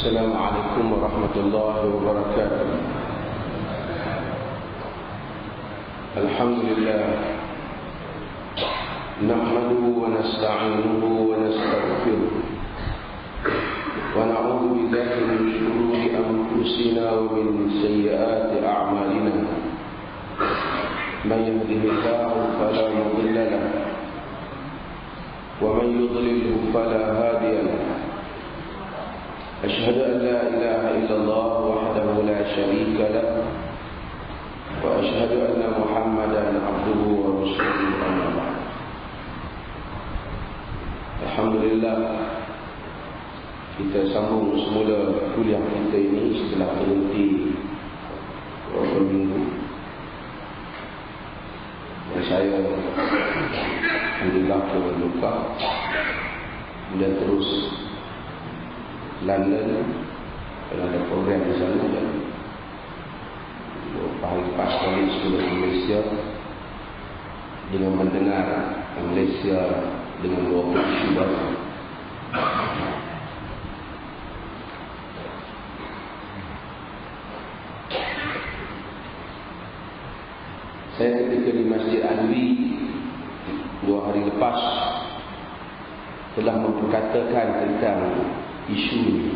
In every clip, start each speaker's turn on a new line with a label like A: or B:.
A: السلام عليكم ورحمة الله وبركاته. الحمد لله نحمده ونستعينه ونستغفره ونعوذ بالله من شرور أنفسنا ومن سيئات أعمالنا. من يهده الله فلا مضل له ومن يضلله فلا هادي له. أشهد أن لا إله إلا الله وحده لا شريك له وأشهد أن محمدا عبده ورسوله أما بعد. Alhamdulillah, kita sambung semula kuliah kita ini setelah berhenti beberapa minggu. Dan saya alhamdulillah terluka dan terus London dan ada program di sana, dan beberapa hari lepas kali sudah ke Malaysia dengan mendengar Malaysia dengan beberapa isu baru. Saya ketika di Masjid Alwi 2 hari lepas telah memperkatakan tentang isu ini,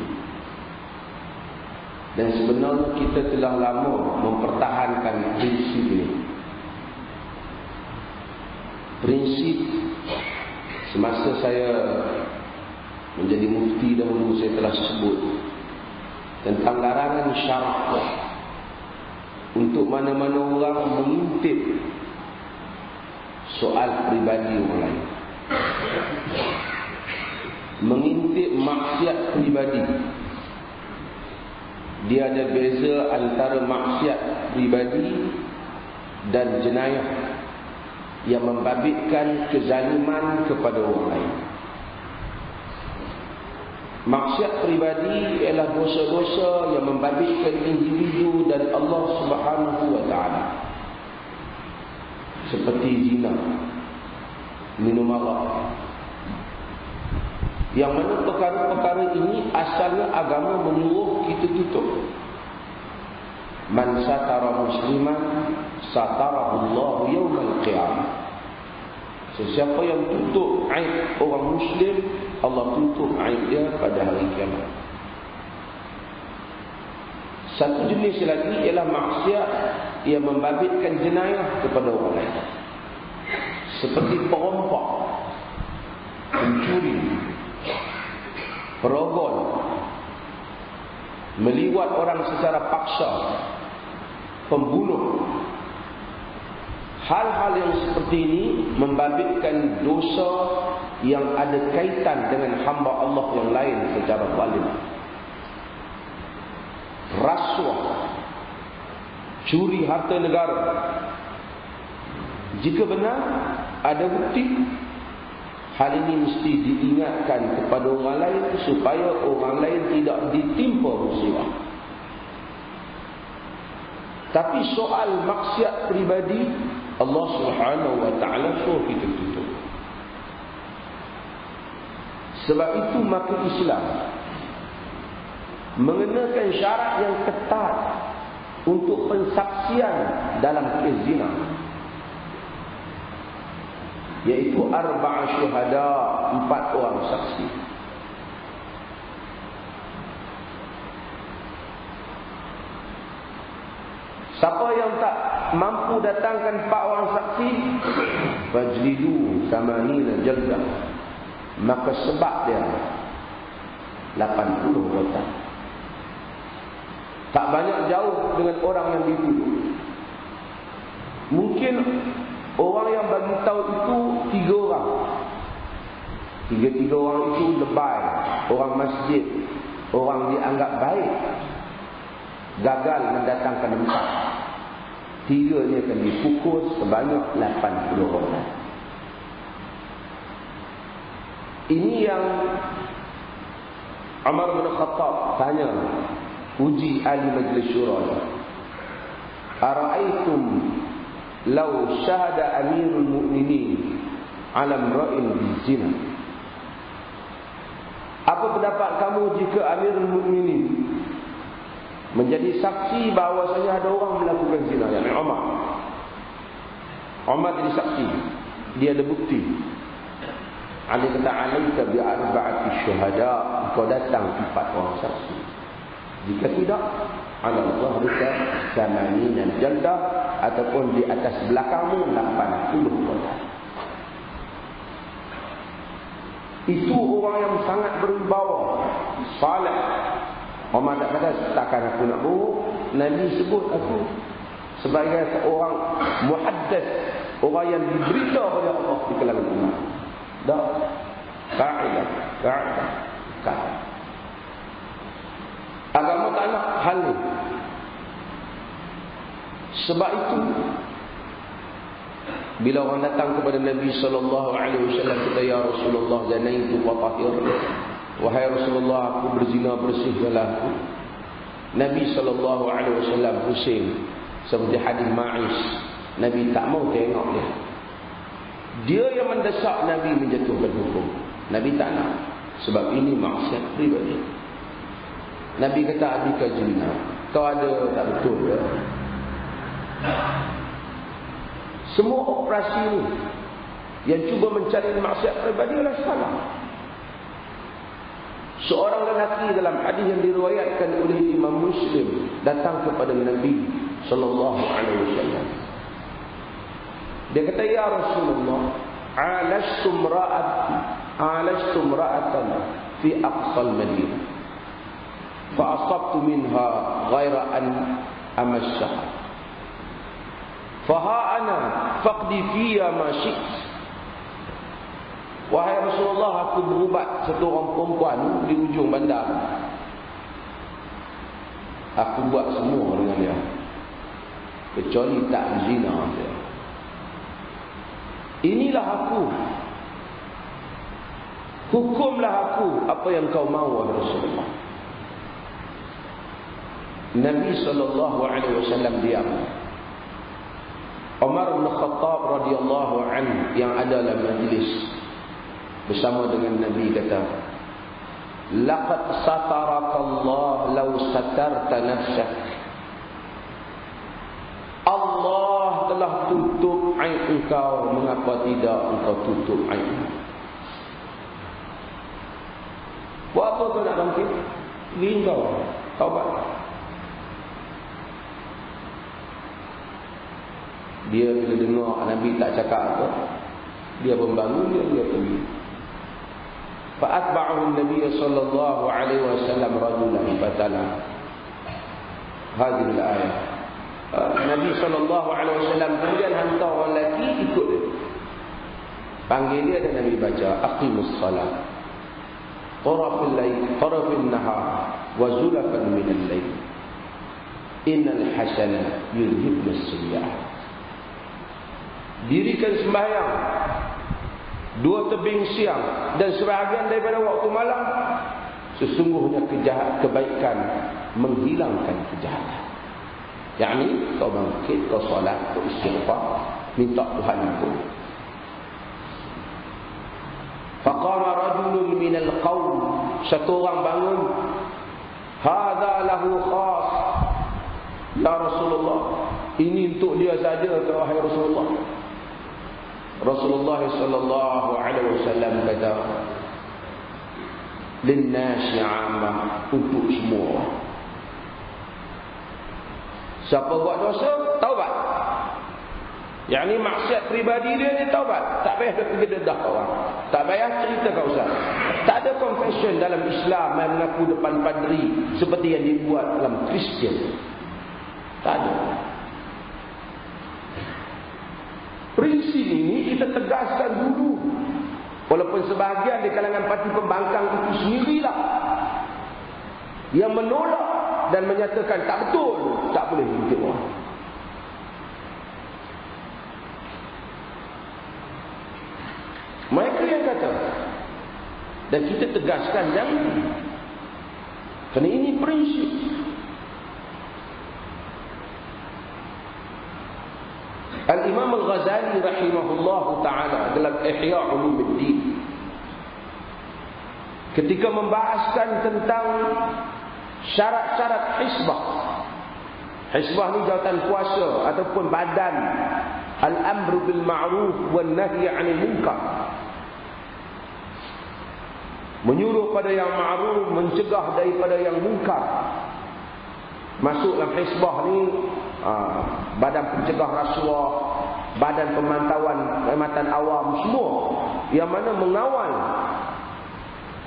A: dan sebenarnya kita telah lama mempertahankan prinsip ini. Prinsip semasa saya menjadi mufti dahulu, saya telah sebut tentang larangan syarak untuk mana-mana orang mengintip soal peribadi orang lain, mengintip maksiat peribadi. Dia ada beza antara maksiat peribadi dan jenayah yang membabitkan kezaliman kepada orang lain. Maksiat peribadi ialah dosa-dosa yang membabitkan individu dan Allah Subhanahu wa taala, seperti zina, minum arak, yang mana perkara-perkara ini asalnya agama menyuruh kita tutup. Man satara musliman satarahu Allah yaumal qiyamah. Sesiapa yang tutup aib orang muslim, Allah tutup aib dia pada hari kiamat. Satu jenis lagi ialah maksiat yang membabitkan jenayah kepada orang lain, seperti perompak, pencuri, perogol, meliwat orang secara paksa, pembunuh. Hal-hal yang seperti ini membabitkan dosa yang ada kaitan dengan hamba Allah yang lain secara zalim. Rasuah, curi harta negara. Jika benar ada bukti, hal ini mesti diingatkan kepada orang lain supaya orang lain tidak ditimpa musibah. Tapi soal maksiat peribadi, Allah Subhanahu wa taala suruh kita tutup. Sebab itu maka Islam mengenakan syarat yang ketat untuk pensaksian dalam kes zina, iaitu 4 syuhada, 4 orang saksi. Siapa yang tak mampu datangkan 4 orang saksi, fajlidu samanina jaldah, maka sebab dia 80 rotan. Tak banyak jauh dengan orang yang dituduh. Mungkin orang yang bagi tahu itu 3 orang. 3 orang itu lebay, orang masjid, orang dianggap baik, gagal mendatangkan 4. 3 ni akan dipukul sebanyak 80 orang. Ini yang Umar bin Khattab tanya, uji ahli majlis syura, ara'aitum law syahada amirul mu'minin ala imra'in bizina, Apa pendapat kamu jika Amirul Mukminin menjadi saksi bahawasanya ada orang melakukan zina, yakni Umar. Umar jadi saksi, dia ada bukti. Ali kata alaika bi arba'ati syuhada, kau datang 4 orang saksi. Jika tidak, ala Allah rika samanina jaldah, ataupun di atas belakangmu 80 kotak. Itu orang yang sangat berwibawa, saleh. Umar tak kata takkan aku nak buruk. Nabi sebut aku sebagai orang muhaddas, orang yang diberita oleh Allah di kalangan umat. Dah kaedah. Agama tak nak hal ni. Sebab itu bila orang datang kepada Nabi sallallahu alaihi wasallam kata, ya Rasulullah, zanaitu wa tahir. Wahai Rasulullah, aku berzina, bersihkanlah aku. Nabi sallallahu alaihi wasallam pusing seperti hadis Ma'is. Nabi tak mau tengok dia. Dia yang mendesak Nabi menjatuhkan hukum. Nabi tak nak, sebab ini maksiat pribadi. Nabi kata, abika jinnah, kau ada tak betul ya? Semua operasi ini yang cuba mencari maksiat pribadi adalah salah. Seorang lelaki dalam hadis yang diriwayatkan oleh Imam Muslim datang kepada Nabi sallallahu alaihi wasallam. Dia kata, ya Rasulullah, alashtu imra'atan fi aqsal Madinah fa asabtu minha ghaira an amassaha. Faha ana faqdi fiya ma syi't. Wahai Rasulullah, aku berubat satu orang perempuan di ujung bandar. Aku buat semua dengan dia, kecuali tak zina dia. Inilah aku. Hukumlah aku apa yang kau mahu, wahai Rasulullah. Nabi sallallahu alaihi wasallam diam. Umar bin Khattab radhiyallahu anhu yang ada dalam majlis bersama dengan Nabi kata, laqad satarakallah law satarta nafsak. Allah telah tutup aib engkau, mengapa tidak engkau tutup aib? Buat apa kau nak bangkit? Engkau taubat. Dia bila dengar Nabi tak cakap apa, dia membangun dia pergi. Fa'atba'ahu Nabi sallallahu alaihi wasallam rajulan fatala hadhihi al-ayah. Nabi sallallahu alaihi wasallam kemudian hantar orang lelaki ikut dia. Panggil dia dan Nabi baca, aqimus salat tarafil layl tarafin nahar wa zulafan min al-layl innal hasanat yudhibna as-sayyi'at. Dirikan sembahyang 2 tebing siang dan sebahagian daripada waktu malam. Sesungguhnya kebaikan menghilangkan kejahatan. Yakni kau bangkit, kau solat, kau istighfar, minta Tuhan ampun. Faqama rajulun minal qaum, satu orang bangun, hadza lahu khas ya Rasulullah, ini untuk dia saja wahai Rasulullah. Rasulullah sallallahu alaihi wasallam kata, linnasi 'ammah, untuk semua. Siapa buat dosa, taubat. Yang ni maksiat pribadi dia taubat. Tak payah dia pergi dedah orang. Tak payah cerita kat ustaz. Tak ada confession dalam Islam yang mengaku depan padri seperti yang dibuat dalam Kristian. Tak ada. Prinsip ini kita tegaskan dulu. Walaupun sebahagian di kalangan parti pembangkang itu sendirilah yang menolak dan menyatakan tak betul, tak boleh mengikut orang. Mereka yang kata, dan kita tegaskan jangan. Kerana ini prinsip. Al-Imam Al-Ghazali rahimahullah ta'ala dalam Ihya Ulumuddin ketika membahaskan tentang syarat-syarat hisbah. Hisbah ni jawatan kuasa ataupun badan al-amru bil ma'ruf wan nahyi 'anil munkar. Menyuruh pada yang ma'ruf, mencegah daripada yang munkar. Masuk dalam hisbah ni badan pencegah rasuah, badan pemantauan perkhidmatan awam, semua yang mana mengawal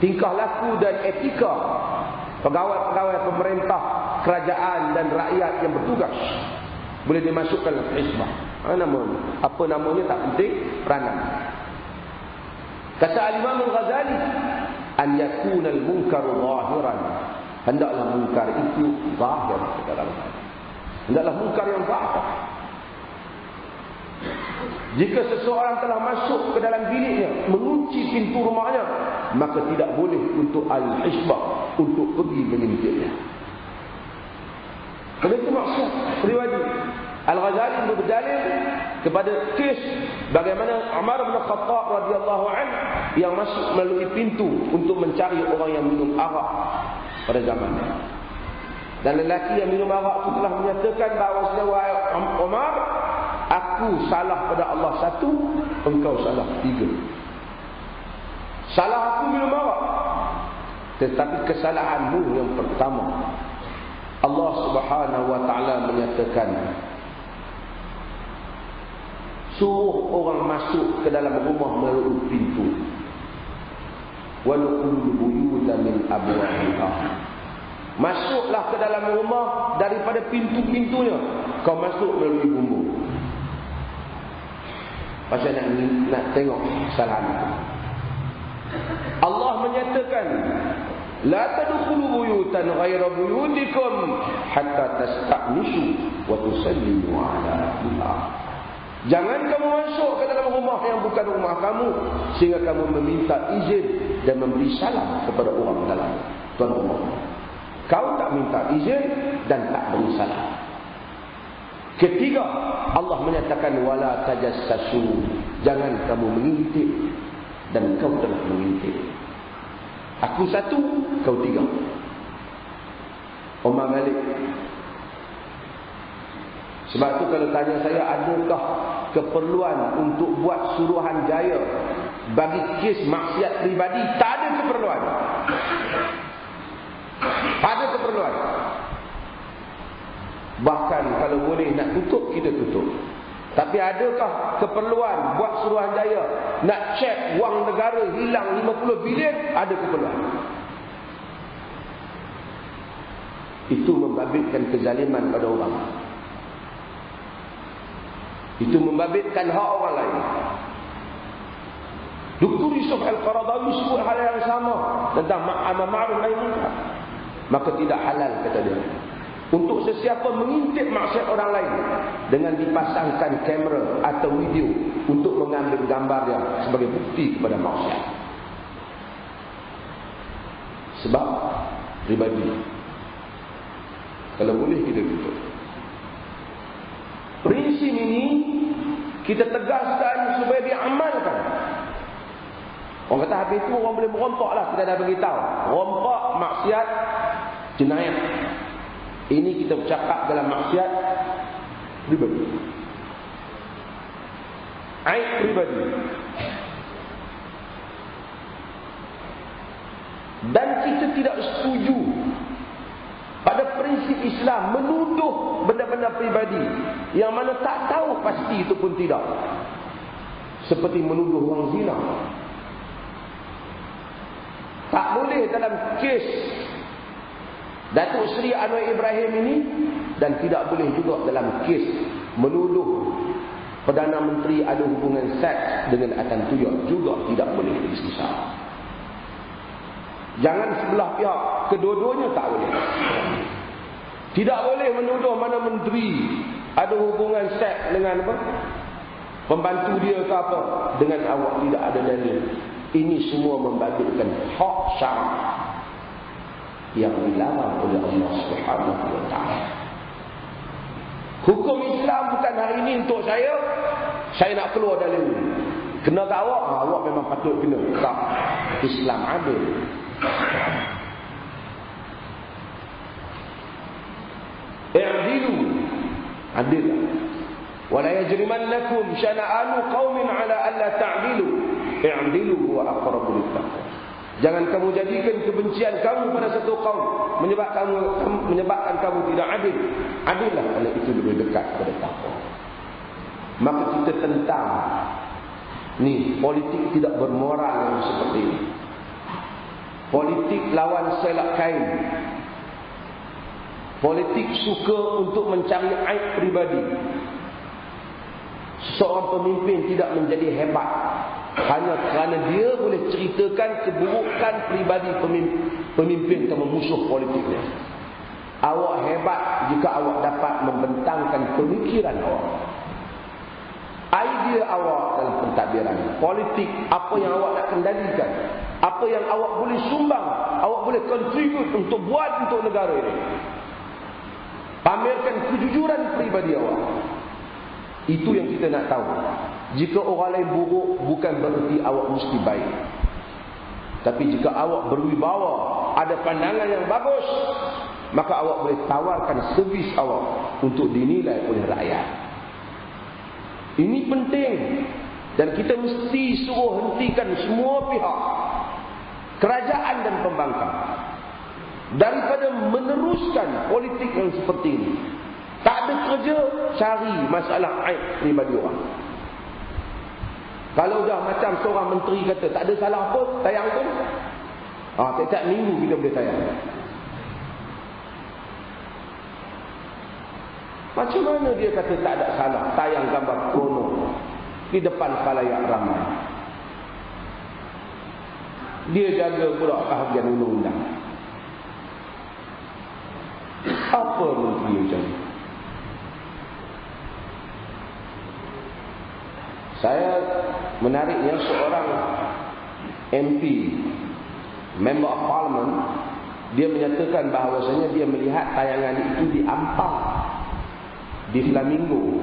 A: tingkah laku dan etika pegawai-pegawai pemerintah, kerajaan dan rakyat yang bertugas boleh dimasukkan dalam hisbah. Apa namanya tak penting, peranan. Kata Al-Imam Al-Ghazali, an yakuna al-munkaru zahiran. Hendaklah munkar itu zahir ke dalam. Hendaklah munkar yang zahir. Jika seseorang telah masuk ke dalam biliknya, mengunci pintu rumahnya, maka tidak boleh untuk al-hisbah untuk pergi mengintipnya. Kerana itu maksud pribadi. Al-Ghazali berdalil kepada kes bagaimana Umar bin Khattab radhiyallahu anhu yang masuk melalui pintu untuk mencari orang yang minum arak pada zamannya. Dan lelaki yang minum arak itu telah menyatakan bahawa wahai Umar, aku salah pada Allah satu, engkau salah tiga. Salah aku minum arak, tetapi kesalahanmu yang pertama, Allah Subhanahu wa taala menyatakan suruh orang masuk ke dalam rumah melalui pintu. Walqul buyuta min abwabiha. Masuklah ke dalam rumah daripada pintu-pintunya. Kau masuk melalui bumbu. Pasal nak tengok kesalahan itu. Allah menyatakan, la tadkhulu buyutan ghayra buyutikum hatta tasta'nisu wa tusallimu ala ahliha. Jangan kamu masuk ke dalam rumah yang bukan rumah kamu sehingga kamu meminta izin dan memberi salam kepada orang dalam tuan rumah. Kau tak minta izin dan tak beri salam. Ketiga, Allah menyatakan wala tajassasu. Jangan kamu mengintip, dan kau telah mengintip. Aku satu, kau tiga. Umar Malik. Sebab itu kalau tanya saya, adakah keperluan untuk buat Suruhanjaya bagi kes maksiat pribadi? Tak ada keperluan. Tak ada keperluan. Bahkan kalau boleh nak tutup, kita tutup. Tapi adakah keperluan buat Suruhanjaya nak cek wang negara hilang 50 bilion? Ada keperluan. Itu membabitkan kezaliman pada orang. Itu membabitkan hak orang lain. Dr. Yusuf Al-Qaradawi sebut hal yang sama tentang amar ma'ruf nahi munkar. Maka tidak halal, kata dia, untuk sesiapa mengintip maksiat orang lain dengan dipasangkan kamera atau video untuk mengambil gambar dia sebagai bukti kepada maksiat. Sebab pribadi. Kalau boleh kita tutup. Prinsip ini kita tegaskan supaya diamalkan. Orang kata habis itu orang boleh merompak lah. Kita dah beritahu, rompak maksiat jenayah. Ini kita bercakap dalam maksiat pribadi, aib pribadi. Dan kita tidak setuju pada prinsip Islam menuduh benda-benda pribadi yang mana tak tahu pasti itu pun tidak. Seperti menuduh orang zina. Tak boleh dalam kes Datuk Seri Anwar Ibrahim ini, dan tidak boleh juga dalam kes menuduh Perdana Menteri ada hubungan seks dengan Atan Tuyok, juga tidak boleh disisah. Jangan sebelah pihak, kedua-duanya tak boleh. Tidak boleh menuduh mana menteri ada hubungan seks dengan apa, pembantu dia ke apa, dengan awak tidak ada dalil. Ini semua membabitkan hak syarak yang dilarang oleh Allah Subhanahu wa taala. Hukum Islam bukan hari ini untuk saya nak keluar dalil. Kena tak awak? Awak memang patut kena. Tak. Islam adil. I'dilu, adil. Wala yajrimannakum syana'anu qaumin ala alla ta'dilu. I'dilu huwa aqrabu lit-taqwa. Jangan kamu jadikan kebencian kamu pada satu kaum menyebabkan kamu tidak adil. Adillah, kerana itu lebih dekat pada takwa. Maka kita tentang ni politik tidak bermoral yang seperti ini. Politik lawan selak kain. Politik suka untuk mencari aib peribadi. Seorang pemimpin tidak menjadi hebat hanya kerana dia boleh ceritakan keburukan peribadi pemimpin atau musuh politiknya. Awak hebat jika awak dapat membentangkan pemikiran awak, idea awak dalam pentadbiran politik, apa yang awak nak kendalikan, apa yang awak boleh sumbang, awak boleh contribute untuk buat untuk negara ini. Pamerkan kejujuran peribadi awak. Itu yang kita nak tahu. Jika orang lain buruk, bukan bererti awak mesti baik. Tapi jika awak berwibawa, ada pandangan yang bagus, maka awak boleh tawarkan servis awak untuk dinilai oleh rakyat. Ini penting. Dan kita mesti suruh hentikan semua pihak, kerajaan dan pembangkang, daripada meneruskan politik yang seperti ini. Tak ada kerja, cari masalah aib pribadi orang. Kalau dah macam seorang menteri kata tak ada salah apa, tayang pun. Tiap-tiap minggu kita boleh tayang. Macam mana dia kata tak ada salah, tayang gambar krono di depan khalayak ramai. Dia jaga pula bahagian undang-undang. Apa menteri macam ni? Saya menariknya seorang MP, Member of Parliament, dia menyatakan bahawasanya dia melihat tayangan itu di Ampang, di Flamingo.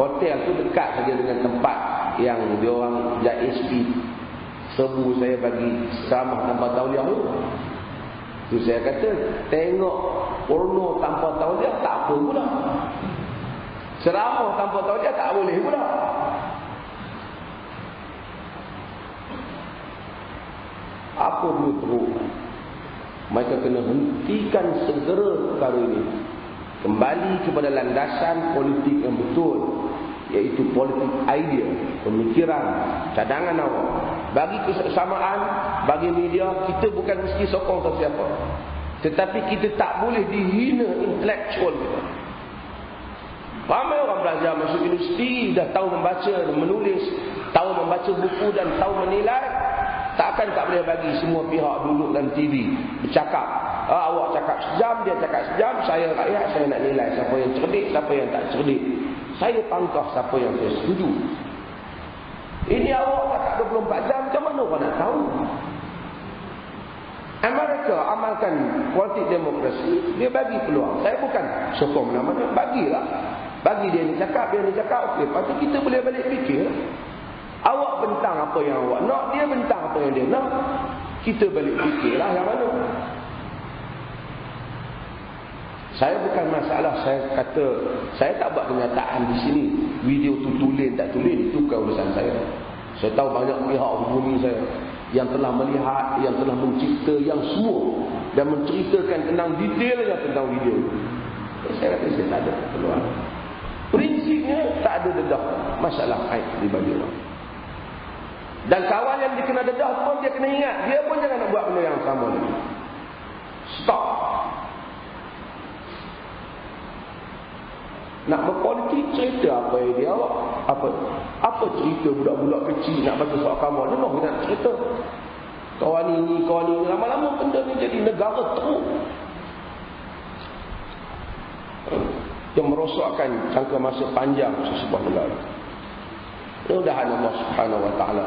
A: Hotel tu dekat saja dengan tempat yang diorang JSP serbu saya bagi ceramah tanpa tauliah tu. Tu saya kata, tengok porno tanpa tauliah tak apa pula. Ceramah tanpa tauliah tak boleh pula. Apa dua teruk? Mereka kena hentikan segera perkara ini. Kembali kepada landasan politik yang betul, iaitu politik idea, pemikiran, cadangan awak. Bagi kesesamaan, bagi media, kita bukan mesti sokong sesiapa, tetapi kita tak boleh dihina intelektual kita. Ramai orang belajar masuk universiti, dah tahu membaca dan menulis, tahu membaca buku dan tahu menilai. Takkan tak boleh bagi semua pihak duduk dalam TV bercakap. Awak cakap sejam, dia cakap sejam, saya rakyat, saya nak nilai siapa yang cerdik, siapa yang tak cerdik. Saya pangkah siapa yang saya setuju. Ini awak cakap 24 jam, macam mana orang nak tahu? Amerika amalkan politik demokrasi, dia bagi peluang. Saya bukan sokong mana-mana, bagilah. Bagi dia ni cakap, okey. Lepas tu kita boleh balik fikir. Awak bentang apa yang awak nak, dia bentang apa yang dia nak. Kita balik fikirlah yang mana. Saya bukan masalah, saya kata, saya tak buat kenyataan di sini. Video tu tulis tak tulis, itu bukan urusan saya. Saya tahu banyak pihak hubungi saya yang telah melihat, yang telah mencipta, yang semua, dan menceritakan tentang detailnya tentang video. Saya kata saya tak ada keperluan. Prinsipnya tak ada dedah masalah aib pribadi orang. Dan kawan yang dikena dedah pun dia kena ingat, dia pun jangan nak buat benda yang sama lagi. Stop. Nak berpolitik, cerita apa yang dia awak. Apa cerita budak-budak kecil nak baca soal kamu. Dia kita nak cerita. Kawan ini, lama-lama benda ni jadi negara teruk. Yang merosakkan jangka masa panjang sesebuah negara. Mudah-mudahan Allah Subhanahu Wa Taala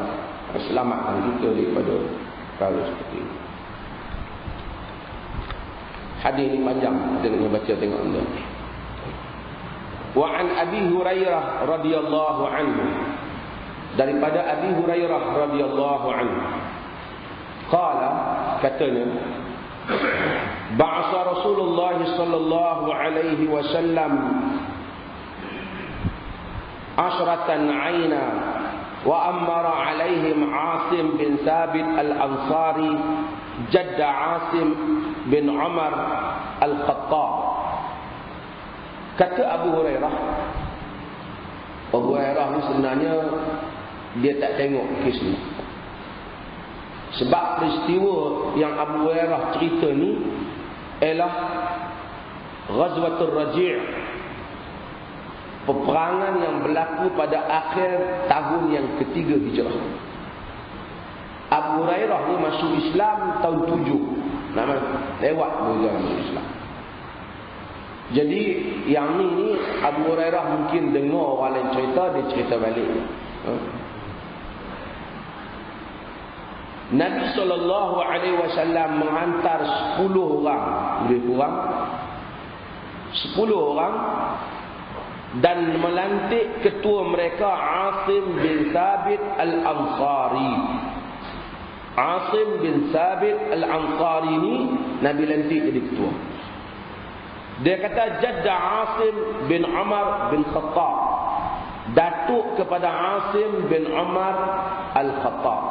A: selamatkan kita daripada perkara seperti ini. Hadis ini panjang, kita nak baca tengok anda. Wa an Abi Hurairah radhiyallahu anhu, daripada Abi Hurairah radhiyallahu anhu, qala katanya, ba'asa Rasulullah sallallahu alaihi wasallam asyratan aina wa amara alaihim Asim bin Thabit al-Ansari jadda Asim bin Umar al-Khattab. Kata Abu Hurairah ni sebenarnya dia tak tengok kes ni. Sebab peristiwa yang Abu Hurairah cerita ni ialah Ghazwatul Raji', peperangan yang berlaku pada akhir tahun yang ketiga Hijrah. Abu Hurairah ni masuk Islam tahun 7. Nama lewat dia masuk Islam. Jadi yang ni Abu Hurairah mungkin dengar orang lain cerita, dia cerita balik. Nabi SAW menghantar 10 orang, lebih kurang 10 orang, dan melantik ketua mereka Asim bin Thabit al-Ansari. Asim bin Thabit al-Ansari ni Nabi lantik jadi ketua. Dia kata jadda Asim bin Umar bin Khattab, datuk kepada Asim bin Umar al-Khattab.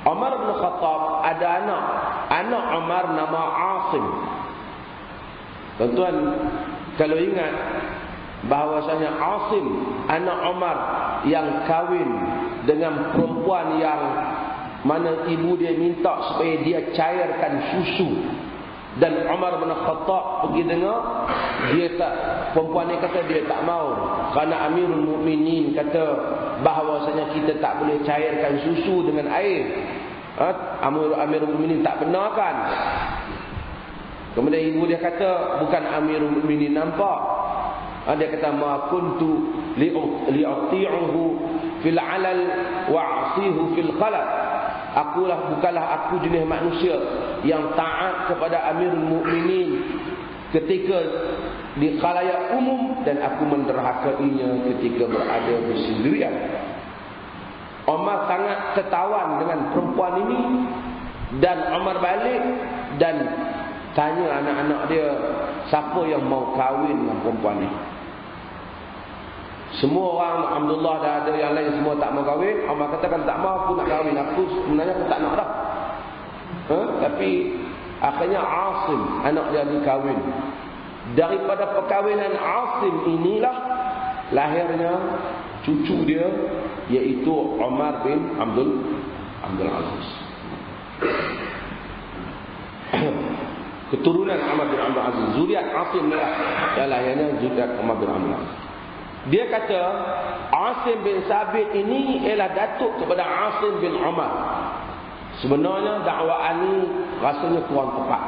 A: Umar bin Khattab ada anak Umar nama Asim. Tuan-tuan kalau ingat bahawasanya Asim anak Umar yang kahwin dengan perempuan yang mana ibu dia minta supaya dia cairkan susu, dan Umar bin Khattab pergi dengar, dia tak, perempuan ni kata dia tak mau kerana Amirul Mukminin kata bahawasanya kita tak boleh cairkan susu dengan air. Amirul Mukminin tak benarkan. Kemudian ibu dia kata bukan Amirul Mukminin nampak. Dia kata ma kuntu li'ati'uhu fil 'alal wa 'asihu fil khalal. Bukanlah aku jenis manusia yang taat kepada Amirul Mukminin ketika di khalayak umum, dan aku menderhakainya ketika berada bersendirian. Umar sangat tertawan dengan perempuan ini, dan Umar balik dan tanya anak-anak dia siapa yang mau kahwin dengan perempuan ni. Semua orang alhamdulillah dah ada, yang lain semua tak mau kahwin. Umar katakan tak mau, aku nak kahwin. Aku sebenarnya aku tak nak dah. Tapi akhirnya Asim anak dia dikahwin. Daripada perkahwinan Asim inilah lahirnya cucu dia, iaitu Umar bin Abdul Aziz. Keturunan Umar bin Abdul Aziz, zuriat Asim ni lah yang lahirnya zuriat Umar bin Abdul Aziz. Dia kata Asim bin Thabit ini ialah datuk kepada Asim bin Umar. Sebenarnya dakwaan ini rasanya kurang tepat.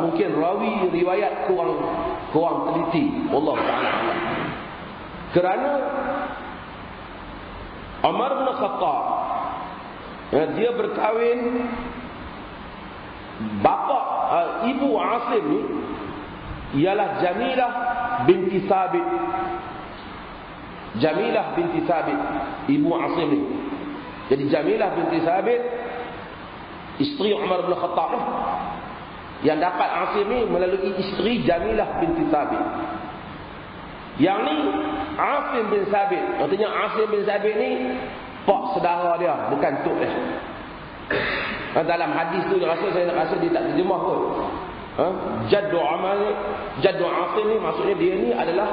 A: Mungkin rawi riwayat kurang teliti. Allah Ta'ala. Kerana Umar bin Khattab dia berkahwin, bapa ibu Asim ni ialah Jamilah binti Thabit. Jamilah binti Thabit, ibu Asim ni. Jadi Jamilah binti Thabit isteri Umar bin Khattab lah. Yang dapat Asim ni melalui isteri Jamilah binti Thabit. Yang ni Asim bin Thabit, artinya Asim bin Thabit ni pak saudara dia, bukan tok dia. Dalam hadis tu saya rasa dia tak terjemah pun. Jaddu Asim ni maksudnya dia ni adalah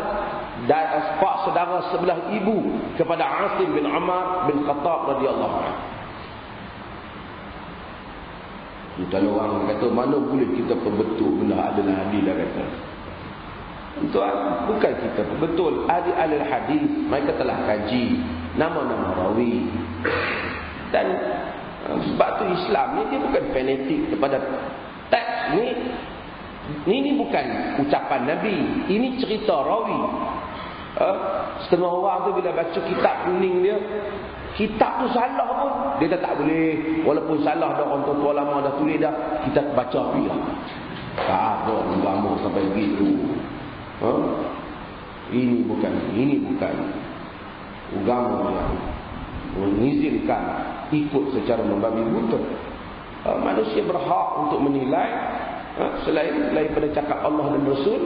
A: pak saudara sebelah ibu kepada Asim bin Umar bin Khattab radhiyallahu anhu. Kalau orang kata mana boleh kita perbetul benda adalah hadis, dah kata. Tuan, bukan kita perbetul. Ahli hadis mereka telah kaji nama-nama rawi. Dan sebab tu Islam ni dia bukan fanatik kepada teks ni. Ini bukan ucapan Nabi, ini cerita rawi. Setengah orang tu bila baca kitab kuning dia, kitab tu salah pun dia tak boleh, walaupun salah dah orang tua lama dah tulis dah, kita baca api lah. Tak ada agama sampai begitu. Ini bukan agama yang mengizinkan ikut secara membabi buta. manusia berhak untuk menilai selain daripada cakap Allah dan Rasul.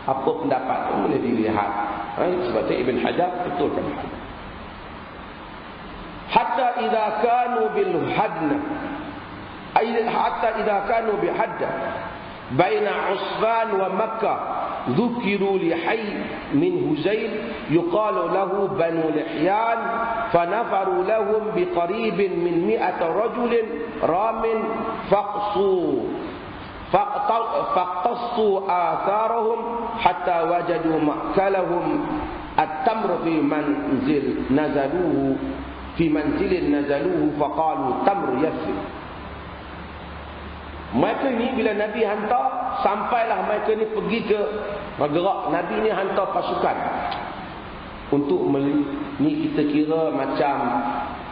A: Apa pendapat itu boleh dilihat. Sebab itu Ibn Hajar betulkan. Hatta idza kanu bil hadna, hatta idza kanu bi hadda baina Usfan wa Makkah ذكروا لحي من هزيل يقال له بنو لحيان فنفروا لهم بقريب من 100 رجل رام فاقتصوا آثارهم حتى وجدوا مأكلهم التمر في منزل نزلوه فقالوا تمر يثرب. Mereka ni bila Nabi hantar, sampailah mereka ni pergi ke bergerak. Nabi ni hantar pasukan untuk ni kita kira macam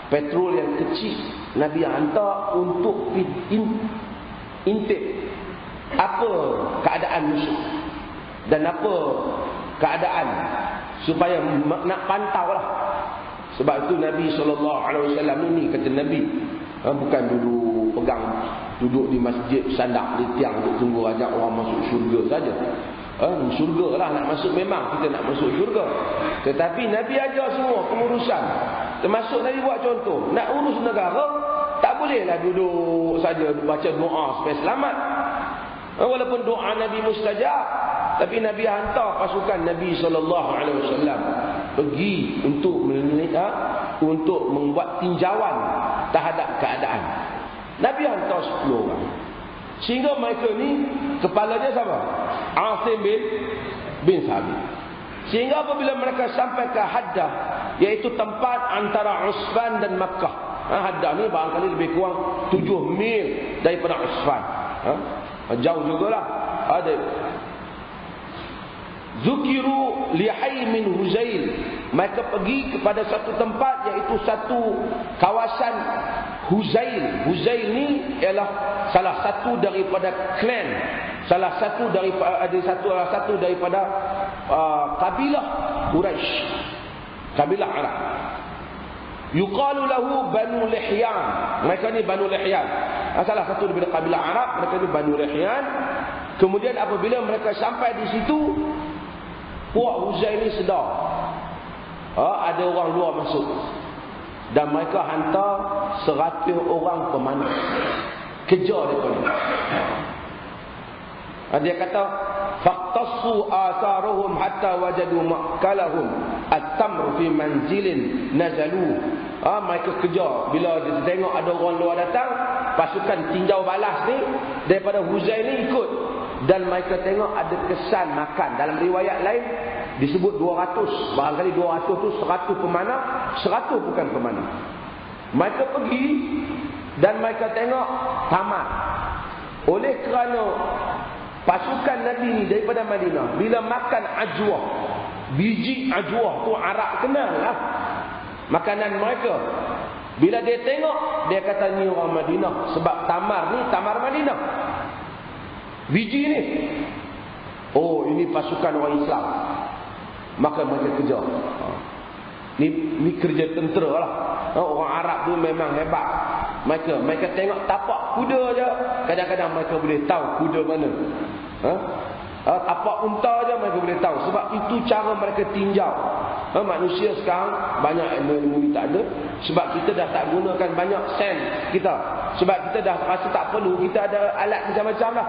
A: petrol yang kecil. Nabi hantar untuk intip apa keadaan musuh dan apa keadaan supaya nak pantau lah. Sebab itu Nabi SAW ni kata Nabi bukan duduk di masjid sandak di tiang untuk tunggu ajak orang masuk syurga saja. Syurga lah nak masuk, memang kita nak masuk syurga. Tetapi Nabi ajar semua pengurusan. Termasuk Nabi buat contoh, nak urus negara tak bolehlah duduk saja baca doa supaya selamat. Walaupun doa Nabi mustajab, tapi Nabi hantar pasukan Nabi SAW pergi untuk untuk membuat tinjauan terhadap keadaan. Nabi hantar 10 orang. Sehingga mereka ni kepalanya siapa? Asim bin Sabit. Sehingga apabila mereka sampai ke Haddah, iaitu tempat antara Usfan dan Makkah. Haddah ni barangkali lebih kurang 7 mil daripada Usfan. Jauh jugalah. Ada Zukiru lihai min Huzail. Mereka pergi kepada satu tempat, iaitu satu kawasan Huzail. Huzail ni ialah salah satu daripada klan, salah satu daripada kabilah Quraisy, kabilah Arab. Yuqalu lahu Banu Lihyan. Mereka ni Banu Lihyan, salah satu daripada kabilah Arab. Mereka ni Banu Lihyan. Kemudian apabila mereka sampai di situ, puak Huzail ni sedar ada orang luar masuk, dan mereka hantar 100 orang pemanah kejar mereka ni. Dia kata faqtassu atharuhum hatta wajadu ma'kalahum at-tamr fi manzilin nazalu. Mereka kejar. Bila dia tengok ada orang luar datang, pasukan tinjau balas ni daripada Huzail ni ikut, dan mereka tengok ada kesan makan. Dalam riwayat lain disebut 200, barangkali 200 tu 100 pemanah, 100 bukan pemanah. Mereka pergi dan mereka tengok tamat. Oleh kerana pasukan Nabi ni daripada Madinah, bila makan ajwah, biji ajwah tu Arab kenal lah makanan mereka. Bila dia tengok, dia kata ni orang Madinah, sebab tamar ni tamar Madinah, biji ni. Oh, ini pasukan orang Islam. Maka mereka kejar. Ni kerja tentera lah. Orang Arab tu memang hebat. Mereka tengok tapak kuda je, kadang-kadang mereka boleh tahu kuda mana. Tapak unta je mereka boleh tahu. Sebab itu cara mereka tinjau. Manusia sekarang banyak ilmu tak ada. Sebab kita dah tak gunakan banyak sense kita. Sebab kita dah rasa tak perlu. Kita ada alat macam-macam lah.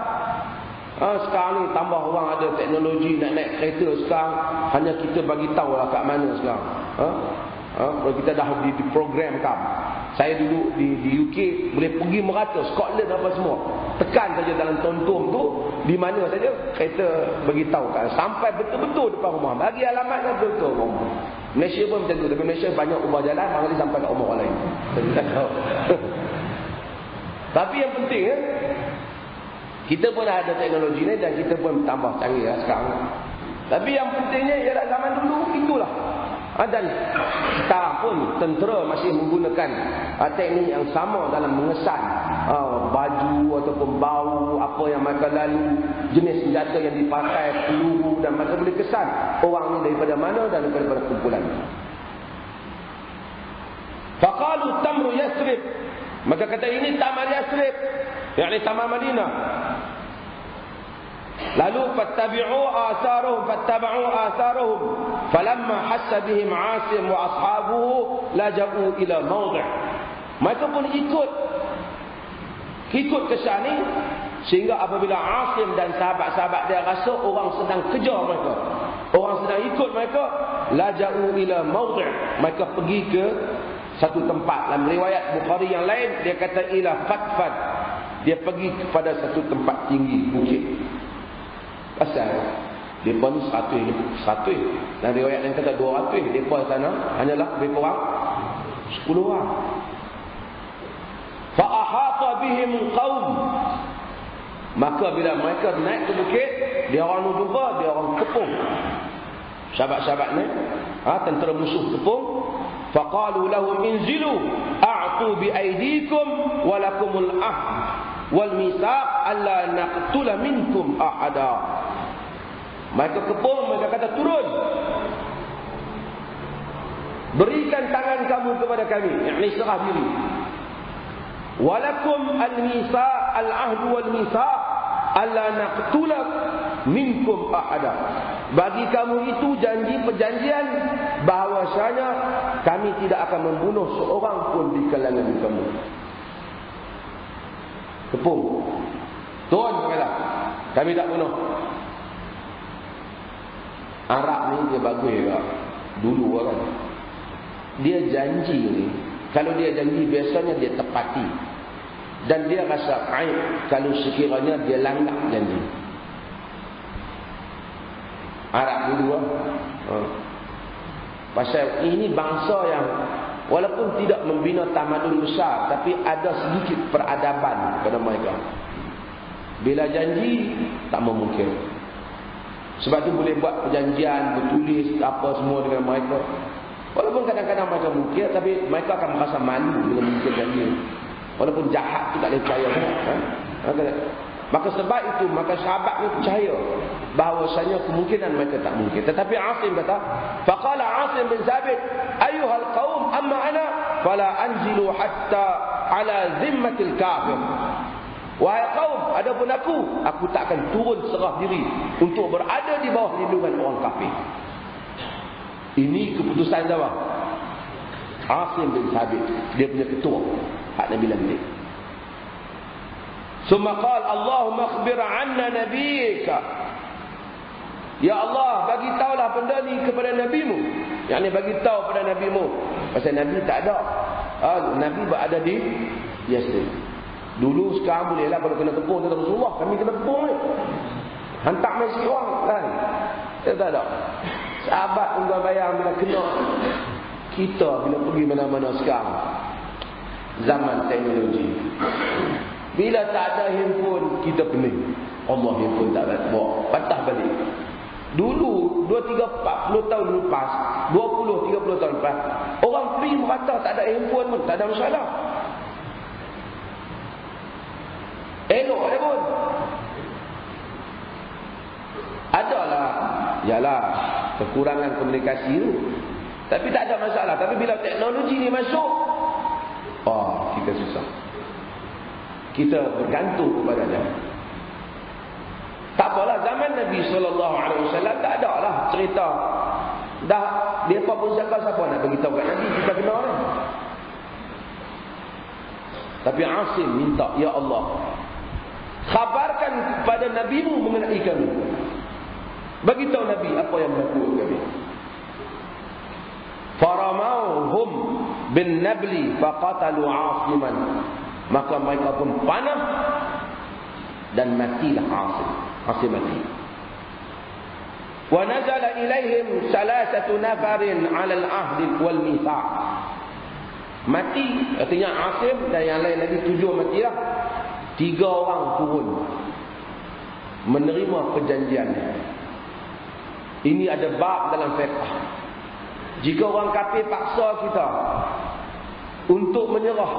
A: Sekarang ni tambah orang ada teknologi, nak naik kereta sekarang hanya kita bagi tahu lah kat mana sekarang. Kita dah diprogramkan. Saya duduk di UK, boleh pergi merata Scotland apa semua. Tekan saja dalam tontom tu, di mana saja kereta bagi tahu kan, sampai betul-betul depan rumah. Bagi alamatnya betul-betul rumah. Malaysia pun macam tu. Tapi Malaysia banyak ubah jalan, barangkali sampai kat rumah orang lain. Tapi yang penting kita pun ada teknologi ni dan kita pun tambah canggih lah sekarang. Tapi yang pentingnya ialah zaman dulu itulah. Dan sekarang pun tentera masih menggunakan teknik yang sama dalam mengesan baju ataupun bau apa yang mereka lalu, jenis senjata yang dipakai, peluru, dan mereka boleh kesan orang ni daripada mana dan daripada kumpulan. Faqalu tamru yasrib. Maka kata ini Taman Yasrib, yakni Taman Madinah. Lalu fattaba'u atharuhum falamma hassa bihim Asim wa ashabuhu laja'u ila mawdi'. Mereka pun ikut ke sana sehingga apabila Asim dan sahabat-sahabat dia rasa orang sedang kejar mereka, orang sedang ikut mereka, laja'u ila mawdi', mereka pergi ke satu tempat. Dalam riwayat Bukhari yang lain dia kata ila fatfad, dia pergi kepada satu tempat tinggi bukit. Pasal mereka ni 100. Dan riwayat yang kata 200. Mereka sana hanyalah lebih kurang 10 orang. Fa'ahata bihim qaum. Maka bila mereka naik ke bukit, dia orang nudura, dia orang kepung. Sahabat-sahabat ni, tentera musuh kepung. Faqalu lahum inzilu a'tu bi aydikum wa lakumul ahd wal misaq alla naqtula minkum ahada. Mereka kepung, mereka kata turun, berikan tangan kamu kepada kami, yakni serah diri. Walakum al-misaq al-ahd wal misaq alla naqtula minkum ahada. Bagi kamu itu janji perjanjian bahawasanya kami tidak akan membunuh seorang pun di kalangan kamu. Kepung, turun kepada kami tak bunuh. Arab ni dia bagus juga. Dulu orang dia janji ni, kalau dia janji biasanya dia tepati. Dan dia rasa aib kalau sekiranya dia langgar janji. Arab dulu pasal ini bangsa yang walaupun tidak membina tamadun besar, tapi ada sedikit peradaban pada mereka. Bila janji tak memungkir. Sebab tu boleh buat perjanjian, bertulis apa semua dengan mereka. Walaupun kadang-kadang mereka mungkir, tapi mereka akan merasa malu dengan mungkir janji. Walaupun jahat tu tak boleh percaya. Maka sebab itu, maka sahabat ni percaya bahawasanya kemungkinan mereka tak mungkin. Tetapi Asim kata, faqala Asim bin Zabit, ayyuhal qaum amma ana fala anzilu hatta ala zimmatil kafir. Wahai kaum, adapun aku tak akan turun serah diri untuk berada di bawah lindungan orang kafir. Ini keputusan siapa? Asim bin Sabit, dia punya ketua hak Nabi lantik. Summa qala Allahumma akhbir 'anna nabiyyika. Ya Allah, bagi tahulah benda ni kepada nabimu. Yakni bagi tahu pada nabimu. Pasal nabi tak ada. Nabi berada di Yasrib. Dulu sekarang bolehlah kalau kena tepung kata Rasulullah, kami kena tepung ni. Hantar mesej orang kan. Tak ada. Sahabat tunggu bayang bila kena. Kita bila pergi mana-mana sekarang, zaman teknologi, bila tak ada handphone, kita pening. Allah handphone tak ada, bawa patah balik. Dulu 2-3-40 tahun lepas, 20-30 tahun lepas, orang pergi merata tak ada handphone pun, tak ada masalah. Elok dia pun. Adalah, yalah, kekurangan komunikasi tu. Tapi tak ada masalah. Tapi bila teknologi ni masuk, kita susah. Kita bergantung kepada dia. Tak apalah, zaman Nabi SAW tak ada lah cerita. Dah, mereka pun siapa nak beritahu kat Nabi, kita kenal lah. Tapi Asim minta, ya Allah, khabarkan kepada Nabimu mengenai kami. Bagitahu Nabi apa yang berlaku kami. Faramauhum bin nabli faqatalu Asiman. Maka mereka pun panah dan matilah Asim. Asim mati. Wa nazala ilaihim salasatu nafarin 'ala al-'ahd wal mitsaq. Mati artinya Asim dan yang lain lagi 7 matilah. 3 orang turun menerima perjanjian. Ini ada bab dalam fiqh. Jika orang kafir paksa kita untuk menyerah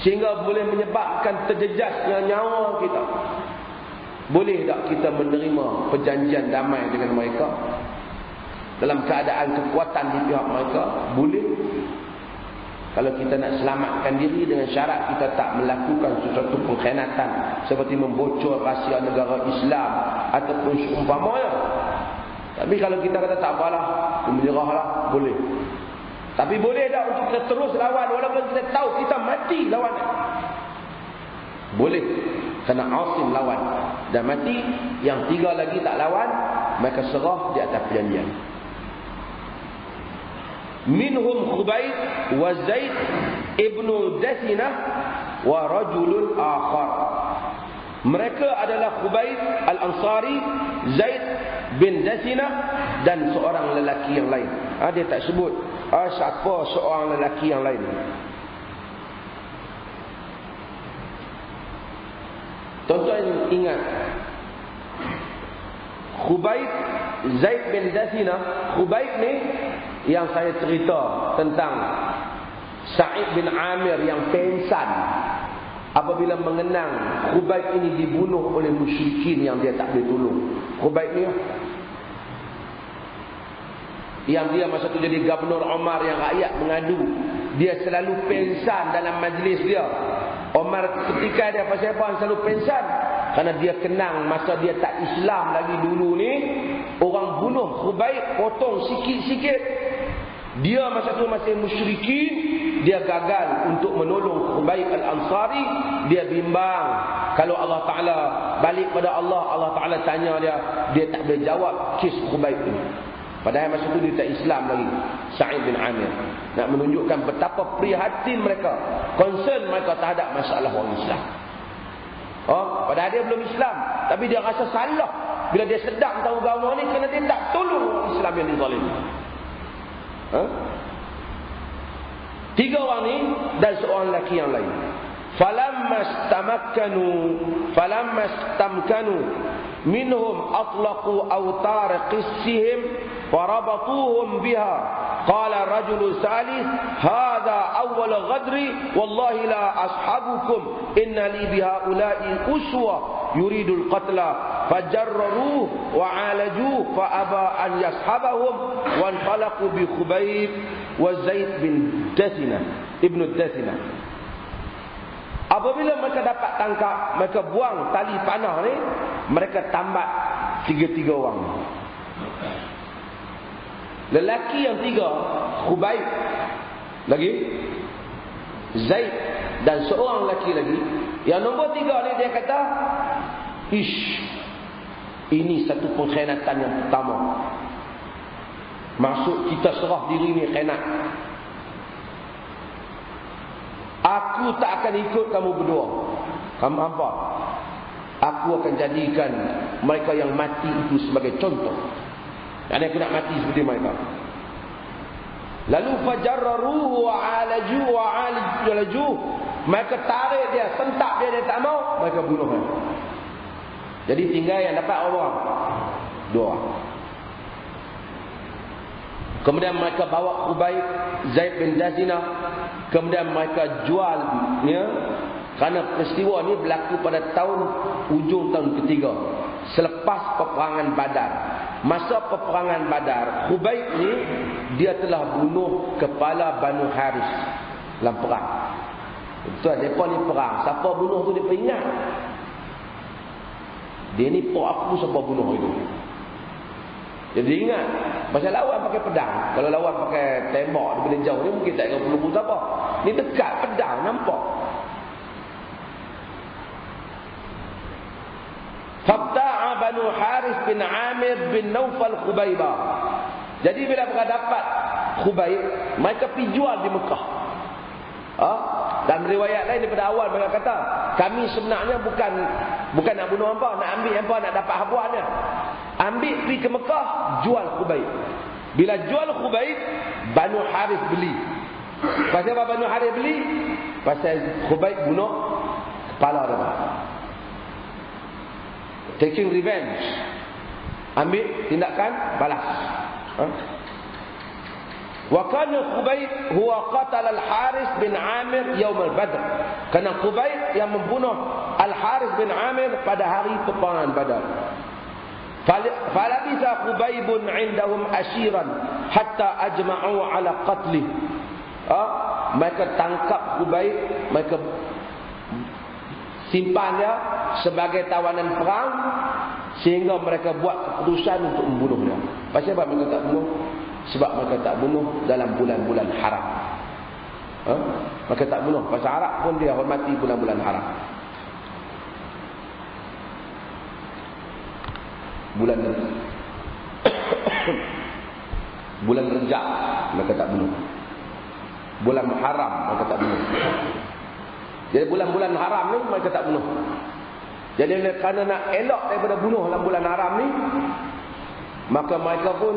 A: sehingga boleh menyebabkan terjejasnya nyawa kita, boleh tak kita menerima perjanjian damai dengan mereka dalam keadaan kekuatan di pihak mereka? Boleh. Kalau kita nak selamatkan diri dengan syarat kita tak melakukan sesuatu pengkhianatan seperti membocor rahsia negara Islam ataupun seumpamanya. Tapi kalau kita kata tak apalah, menyerahlah, boleh. Tapi boleh tak untuk kita terus lawan walaupun kita tahu kita mati lawan? Boleh. Kerana Asim lawan dan mati. Yang 3 lagi tak lawan, mereka serah di atas perjanjian. Minhum Khubayb wa Zaid ibnu Dasinah wa rajulun akhar. Mereka adalah Khubayb al-Ansari, Zaid bin Dasinah dan seorang lelaki yang lain. Dia tak sebut siapa seorang lelaki yang lain. Tuan-tuan ingat, Khubayb, Zaid bin Dasinah. Khubayb ni yang saya cerita tentang Sa'id bin Amir yang pengsan apabila mengenang Khubayb ini dibunuh oleh musyrikin yang dia tak boleh tolong. Khubayb ni yang dia masa tu jadi Gubernur Omar yang rakyat mengadu, dia selalu pengsan dalam majlis dia. Omar ketika dia pasal apa selalu pengsan? Kerana dia kenang masa dia tak Islam lagi dulu ni, orang bunuh Khubayb, potong sikit-sikit. Dia masa tu masih musyrikin, dia gagal untuk menolong Khubayb al-Ansari. Dia bimbang, kalau Allah Ta'ala balik pada Allah, Allah Ta'ala tanya dia tak boleh jawab kes Khubayb ini. Padahal masa tu dia tak Islam lagi, Sa'id bin Amir. Nak menunjukkan betapa prihatin mereka, concern mereka terhadap masalah orang Islam. Padahal dia belum Islam, tapi dia rasa salah bila dia sedang tahu agama ni kerana dia tak tolong orang Islam yang dizalim. 3 orang ni dan seorang lelaki yang lain. Falamma istamkanu minhum atlaqu awtar qissihim farabatuhum biha. Qala rajul salis, hadha awwal ghadri wallahi la ashabukum inna li bihaula'i uswa yuridul qatla fajarraruhu wa alajuhu fa aba an yashabahum wa anfalaqu bi Khubayb wa Zaid bin Dasinah ibnu Dasinah. Apabila mereka dapat tangkap, mereka buang tali panah ni, mereka tambat 3 orang. Lelaki yang 3, Khubayb lagi, Zaid dan seorang lelaki lagi. Yang nombor 3 ni dia kata, ini satu pengkhianatan yang pertama. Maksud kita serah diri ni khianat. Aku tak akan ikut kamu berdua. Kamu apa? Aku akan jadikan mereka yang mati itu sebagai contoh. Dan aku nak mati seperti mereka. Lalu fajarraruhu wa alaju. Mereka tarik dia, sentak dia tak mau, mereka bunuh dia. Jadi tinggal yang dapat orang 2. Kemudian mereka bawa Khubayb, Zaid bin Dasinah. Kemudian mereka jual ya, kerana peristiwa ni berlaku pada ujung tahun ketiga selepas peperangan Badar. Masa peperangan Badar, Khubayb ni dia telah bunuh kepala Banu Haris dalam perang. Betul, mereka ni perang. Siapa bunuh tu dia ingat. Dia ni pok aku siapa bunuh itu. Jadi ingat, pasal lawan pakai pedang. Kalau lawan pakai tembak daripada jauh ni mungkin tak perlu bunuh siapa. Ni dekat pedang nampak. Fabta'a Banu Haris bin Amir bin Naufal Khubaybah. Jadi bila mereka dapat Khubayb, mereka pergi jual di Mekah. Dan riwayat lain daripada awal mereka kata, kami sebenarnya bukan nak bunuh hampa, nak ambil hampa, nak dapat habuannya. Ambil pergi ke Mekah, jual Khubayb. Bila jual Khubayb, Banu Haris beli. Pasal apa Banu Haris beli? Pasal Khubayb bunuh kepala dia. Taking revenge. Ambil tindakan balas. Wa kana Khubayb huwa qatala al-Haris bin Amir yaum al-Badr. Karena Khubayb yang membunuh Al-Haris bin Amir pada hari peperangan Badar. Falabisa Khubaybun indahum ashiran hatta ajma'u ala qatlih. Mereka tangkap Khubayb, mereka simpan dia sebagai tawanan perang, sehingga mereka buat keputusan untuk membunuh dia. Pasal apa mereka tak bunuh? Sebab mereka tak bunuh dalam bulan-bulan haram. Mereka tak bunuh. Pasal Arab pun dia hormati bulan-bulan haram. Bulan Rejab mereka tak bunuh. Bulan Muharram mereka tak bunuh. Jadi bulan-bulan haram ni mereka tak bunuh. Jadi kerana nak elok daripada bunuh dalam bulan haram ni, maka mereka pun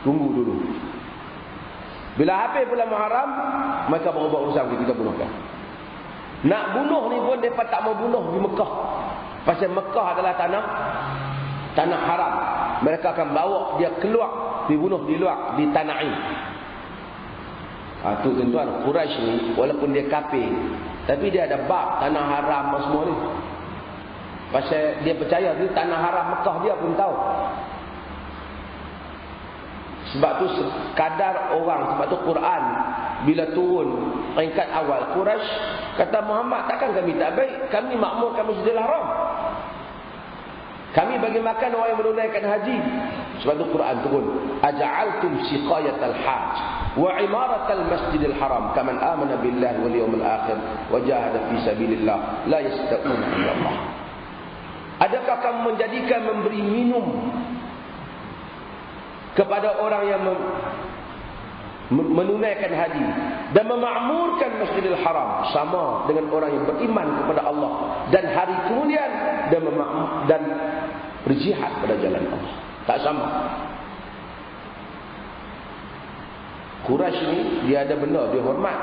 A: tunggu dulu. Bila habis bulan Muharram, mereka baru buat urusan kita bunuhkan. Nak bunuh ni pun mereka tak mau bunuh di Mekah. Pasal Mekah adalah tanah haram. Mereka akan bawa dia keluar, dibunuh di luar, di Tana'im. Tu tuan-tuan, Quraisy ni walaupun dia kafir, tapi dia ada bab tanah haram semua ni. Pasal dia percaya tu tanah haram Mekah, dia pun tahu. Sebab tu sekadar orang, sebab tu Quran bila turun peringkat awal, Quraisy kata Muhammad, takkan kami tak baik, kami makmurkan Masjidil Haram, kami bagi makan orang yang menunaikan haji. Sebab tu Quran turun, aja'altum siqayatal hajj wa imaratal Masjidil Haram kaman amana billahi wal yawmil akhir wa jahada fi sabilillah la yasta'una illallah. Adakah kamu menjadikan memberi minum kepada orang yang menunaikan haji dan memakmurkan Masjidil Haram sama dengan orang yang beriman kepada Allah dan hari kemudian dan berjihad pada jalan Allah? Tak sama. Quraisy ni dia ada benda dia hormat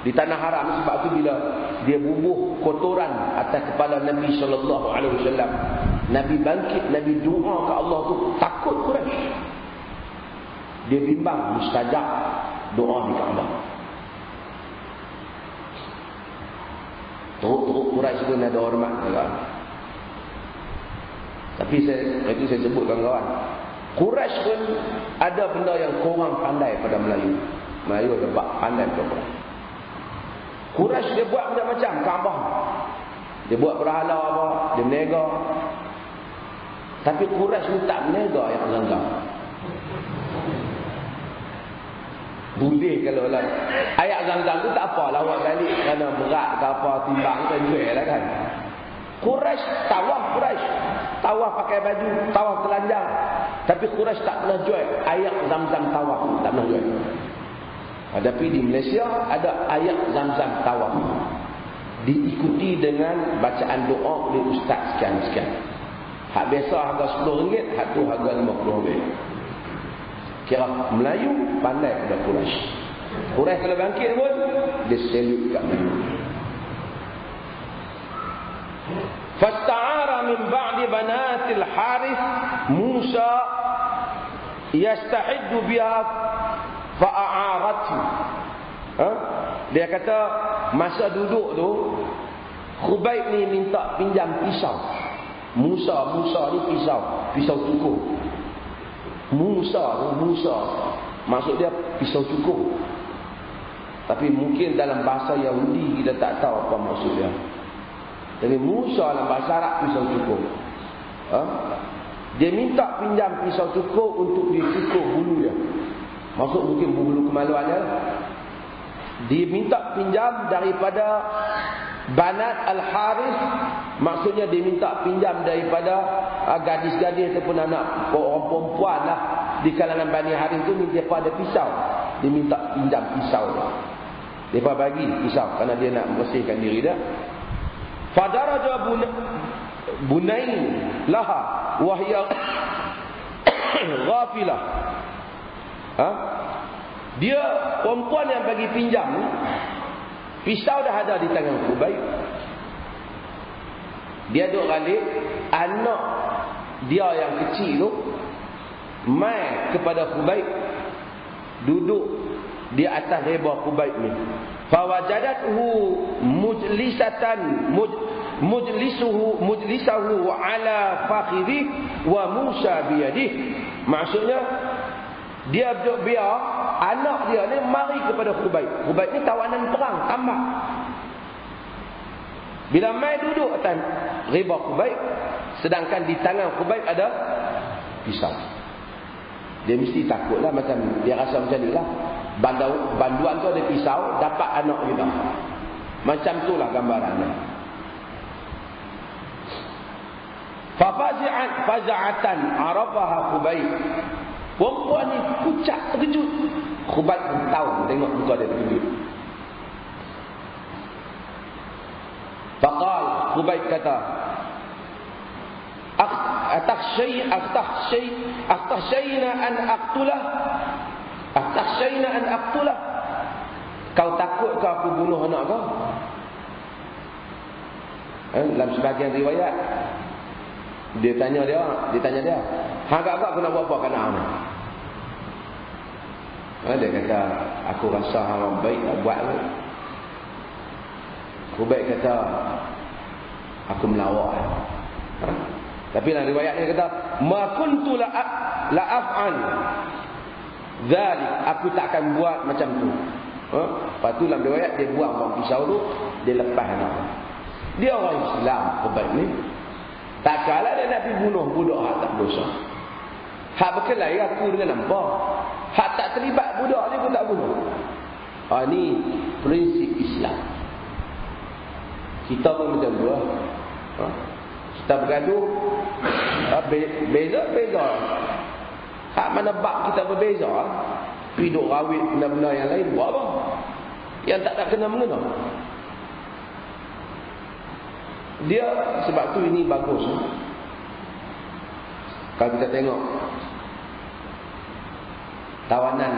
A: di tanah haram. Sebab tu bila dia bubuh kotoran atas kepala Nabi SAW, Nabi bangkit, Nabi doa ke Allah tu, takut Quraisy. Dia bimbang mustajab doa di Kaabah. Teruk Quraisy pun ada hormat juga. Tapi saya sebut kawan-kawan, Quraisy pun ada benda yang korang pandai pada Melayu. Melayu ada bak pandai pada Quraisy. Quraisy dia buat macam-macam Kaabah. Dia buat berhala apa, dia menega. Tapi Quraisy ni tak menega yang Zam-Zam. Boleh kalau lah ayat Zam-Zam tu tak apa, lawak balik kerana berat ke apa, timbang kan jual lah kan. Quraisy tawaf pakai baju, tawaf telanjang. Tapi Quraisy tak pernah jual ayat Zam-Zam tawaf, tak pernah jual. Tapi di Malaysia ada ayat Zam-Zam tawaf, diikuti dengan bacaan doa oleh ustaz sekian-sekian. Hak biasa harga RM10, hak tu harga RM50. Kira Melayu pandai pada Quraisy. Quraisy kalau bangkit pun dia salute kat Melayu. Fasta'ara min ba'di banatil Harith Musa yastahiddu biha fa'arathu. Dia kata masa duduk tu Khubayb ni minta pinjam pisau. Musa ni pisau cukur. Musa maksud dia pisau cukur. Tapi mungkin dalam bahasa Yahudi kita tak tahu apa maksud dia. Jadi Musa dalam bahasa Arab pisau cukur. Dia minta pinjam pisau cukur untuk dicukur bulu dia. Maksud mungkin bulu kemaluan dia. Dia minta pinjam daripada Banat Al-Harith. Maksudnya dia minta pinjam daripada gadis-gadis ataupun anak orang perempuan lah di kalangan Bani Harith tu. Mereka ada pisau, dia minta pinjam pisau dia. Mereka bagi pisau kerana dia nak membersihkan diri dia. Fadaraja Bunain laha wahya ghafilah. Dia perempuan yang bagi pinjam, pisau dah ada di tangan Khubayb. Dia duduk balik, anak dia yang kecil tu mai kepada Khubayb, duduk di atas rebah Khubayb ni. Fawajadathu mujlisahu ala fakhidhi wa Musa biyadih. Maksudnya dia duduk biar anak dia ni mari kepada Khubayb. Khubayb ni tawanan perang, tambah. Bila mai duduk atas riba Khubayb, sedangkan di tangan Khubayb ada pisau. Dia mesti takutlah, macam dia rasa macam ni lah. Banduan tu ada pisau, dapat anak kita. Macam itulah gambarannya. Faza'atan arafaha Khubayb. Perempuan ni pucat, terkejut. Khubayb pun tahu, tengok muka dia terkejut. Faqal, Khubayb kata, Akhtakhshayna an aqtulah. Akhtakhshayna an aqtulah. Kau takut ke aku bunuh anak kau? Dalam sebahagian riwayat, dia tanya dia, agak-agak aku nak buat apa kat anak ni? Dia kata, aku rasa hang baik nak buat ni. Khubayb kata, aku melawak. Tapi dalam riwayat dia kata, ma kuntu la af'al dzalik, aku tak akan buat macam tu. Lepas tu dalam riwayat dia buang pisau tu, dia lepas anak. Dia orang Islam Khubayb ni. Tak kalah dia nak pergi bunuh budak hak tak dosa. Hak berkelahi aku dengan nampak. Hak tak terlibat budak ni pun tak bunuh. Ni prinsip Islam. Kita pun macam tu lah. Kita bergaduh, beza-beza. Hak mana bab kita berbeza, pergi duk rawit benda-benda yang lain, buat apa? Yang tak kena-mengena. Dia, sebab tu ini bagus. Kalau kita tengok tawanan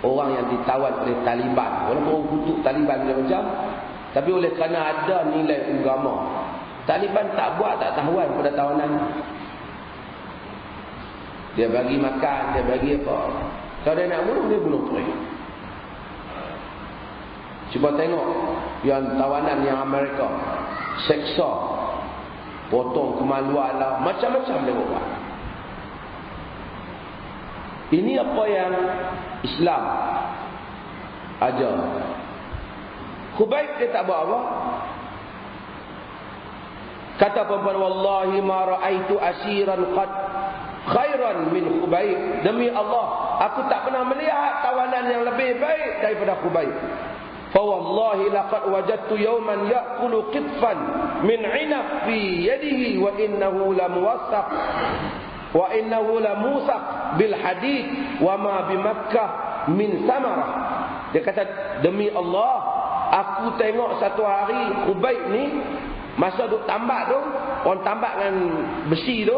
A: orang yang ditawan oleh Taliban, walaupun orang kutuk Taliban macam, tapi oleh kerana ada nilai agama, Taliban tak buat, tak tahuan pada tawanan. Dia bagi makan, dia bagi apa. Kalau dia nak bunuh, dia bunuh pergi. Cuba tengok yang tawanan yang Amerika, seksa, potong kemaluan lah, macam-macam dia buat. Ini apa yang Islam ajar. Khubayb dia tak buat apa. Kata perempuan, wallahi ma ra'aitu asiran qad khairan min Khubayb. Demi Allah, aku tak pernah melihat tawanan yang lebih baik daripada Khubayb. Fa wallahi laqad wajadtu yawman ya'kulu qitfan min 'inab fi yadihi wa innahu la muwassaq wa innahu la musaq bil hadid wa ma bi Makkah min samarah. Dia kata, demi Allah, aku tengok satu hari Khubayb ni masa duk tambak tu, orang tambak dengan besi tu,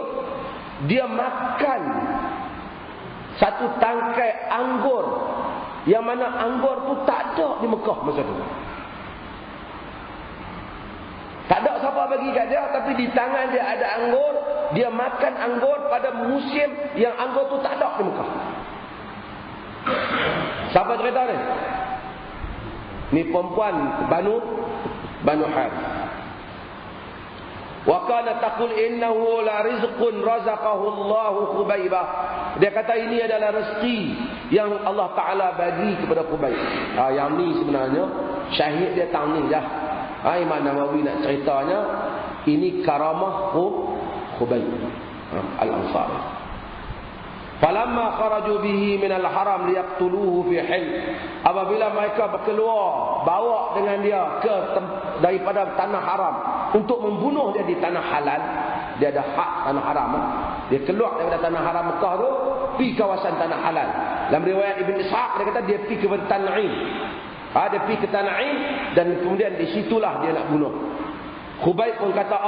A: dia makan satu tangkai anggur, yang mana anggur tu tak ada di Mekah masa tu. Tak ada siapa bagi kat dia, tapi di tangan dia ada anggur. Dia makan anggur pada musim yang anggur tu tak ada di Mekah. Siapa cerita ni? Ni perempuan Banu Harith. Wa kana taqul innahu la rizqun razaqahu Allah Khubaybah. Dia kata ini adalah rezeki yang Allah Taala bagi kepada Khubayb. Yang ni sebenarnya syahid dia tang ni dah. Imam Nawawi nak ceritanya, ini karamah Khubayb Al-Ansari. Falamma kharaju bihi min al-haram liyaqtuluhu fi hil. Apabila mereka berkeluar bawa dengan dia daripada tanah haram untuk membunuh dia di tanah halal, dia ada hak tanah haram. Dia keluar daripada tanah haram Mekah tu, pergi kawasan tanah halal. Dalam riwayat Ibn Ishaq dia kata dia pergi ke Tan'im. Dia pergi ke Tan'im dan kemudian di situlah dia nak bunuh. Khubayb pun kata,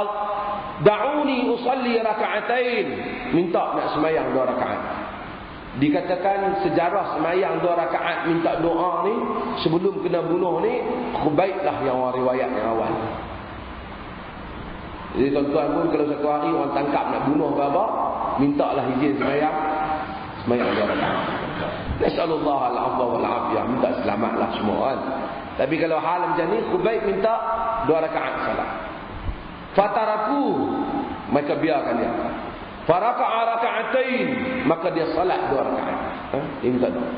A: da'uni usalli raka'atain, minta nak semayang 2 rakaat. Dikatakan sejarah semayang 2 rakaat minta doa ni sebelum kena bunuh ni, Khubayb lah yang orang riwayat yang awal. Jadi tuan-tuan pun kalau satu hari orang tangkap nak bunuh ke apa, mintalah izin semayang 2 rakaat. Nasallallahu al-afwa wal afiyah, minta selamatlah semua kan. Tapi kalau hal macam ni, Khubayb minta 2 rakaat salat. Fataraku, mereka biarkan dia. Faraka'a raka'atain, maka dia salat 2 rakaat. Dia minta doa.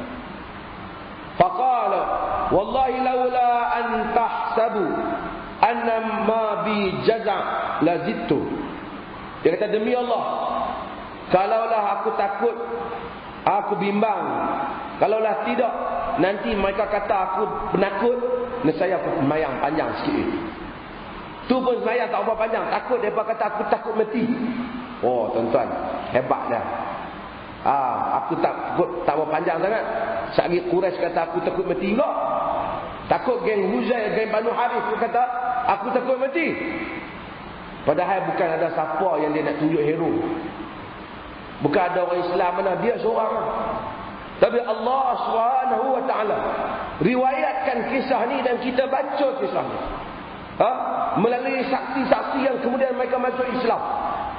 A: wallahi laula an tahsabu anna ma bi jaza' lazittu. Dia kata, demi Allah, kalaulah aku takut, aku bimbang, kalaulah tidak, nanti mereka kata aku penakut, nescaya aku sembahyang panjang sikit. Tu pun sembahyang tak apa panjang, takut mereka kata aku takut mati. Oh tuan-tuan, hebat dah. Aku tak apa panjang sangat. Sekali Quraisy kata aku takut mati enggak. Takut geng Huzail, geng Banu Harith kata aku takut mati. Padahal bukan ada siapa yang dia nak tunjuk hero. Bukan ada orang Islam mana, dia seorang. Tapi Allah Subhanahu wa taala riwayatkan kisah ni dan kita baca kisah ni. Melalui saksi-saksi yang kemudian mereka masuk Islam.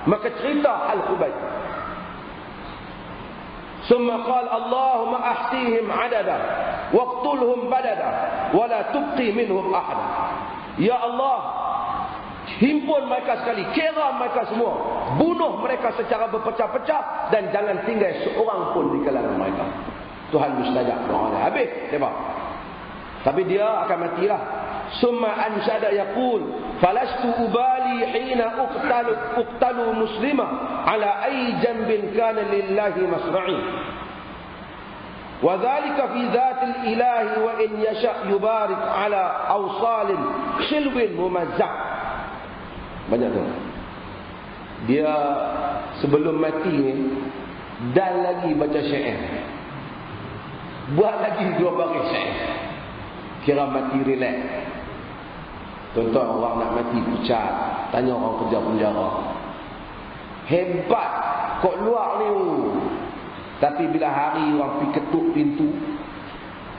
A: Maka cerita hal Khubayb. Summa qala Allahumma ahsihim adada waqtulhum badada wala tubqi minhum ahada. Ya Allah, himpun mereka sekali, kira mereka semua, bunuh mereka secara berpecah-pecah dan jangan tinggal seorang pun di kalangan mereka. Tuhan mustajab doa dia. Habis depa. Tapi dia akan matilah. Summa anshada yaqul falastu ubali hina uqtalu muslima ala ay jambin kana lillahi masra'i wa dhalika fi dhatil ilahi wa in yasha yubarik ala awsalin khilwin mumazzaq. Banyak tu. Dia sebelum mati ni dan lagi baca syair. Buat lagi 2 baris syair. Kira mati relax. Tuan-tuan, orang nak mati pucat, tanya orang kerja penjara. Hebat kok luar ni. Tapi bila hari orang pergi ketuk pintu,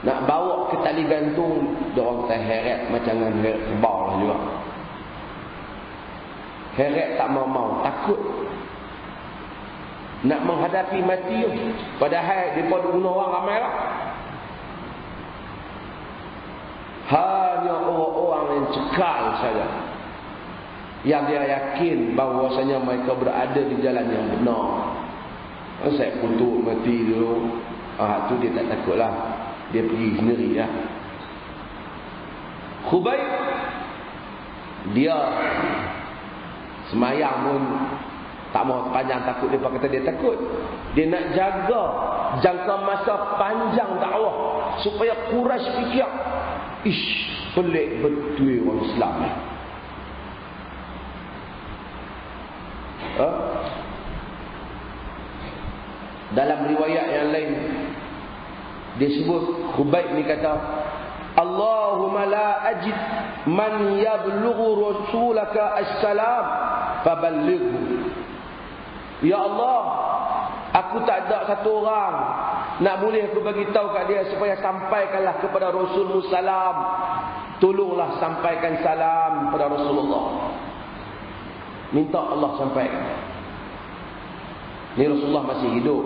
A: nak bawa ke tali gantung, dia orang tak heret macam dengan heret kebal lah juga. Heret tak mau-mau, takut nak menghadapi mati. Padahal mereka bunuh orang ramai lah. Hanya orang-orang yang cekal saja yang dia yakin bahawasanya mereka berada di jalan yang benar. Saya kutuk mati dulu. Tu dia tak takutlah. Dia pergi sendiri ya. Khubayb, dia semayang pun tak mau panjang, takut. Dia kata dia takut. Dia nak jaga jangka masa panjang dakwah supaya Quraisy fikir, pelik betul orang Islam ni. Dalam riwayat yang lain disebut Khubayb ni kata, Allahumma la ajid man yablughu rasulaka as-salam faballighu. Ya Allah, aku tak ada satu orang nak boleh aku bagi tahu kat dia supaya sampaikanlah kepada Rasulullah salam. Tolonglah sampaikan salam kepada Rasulullah. Minta Allah sampaikan. Ni Rasulullah masih hidup.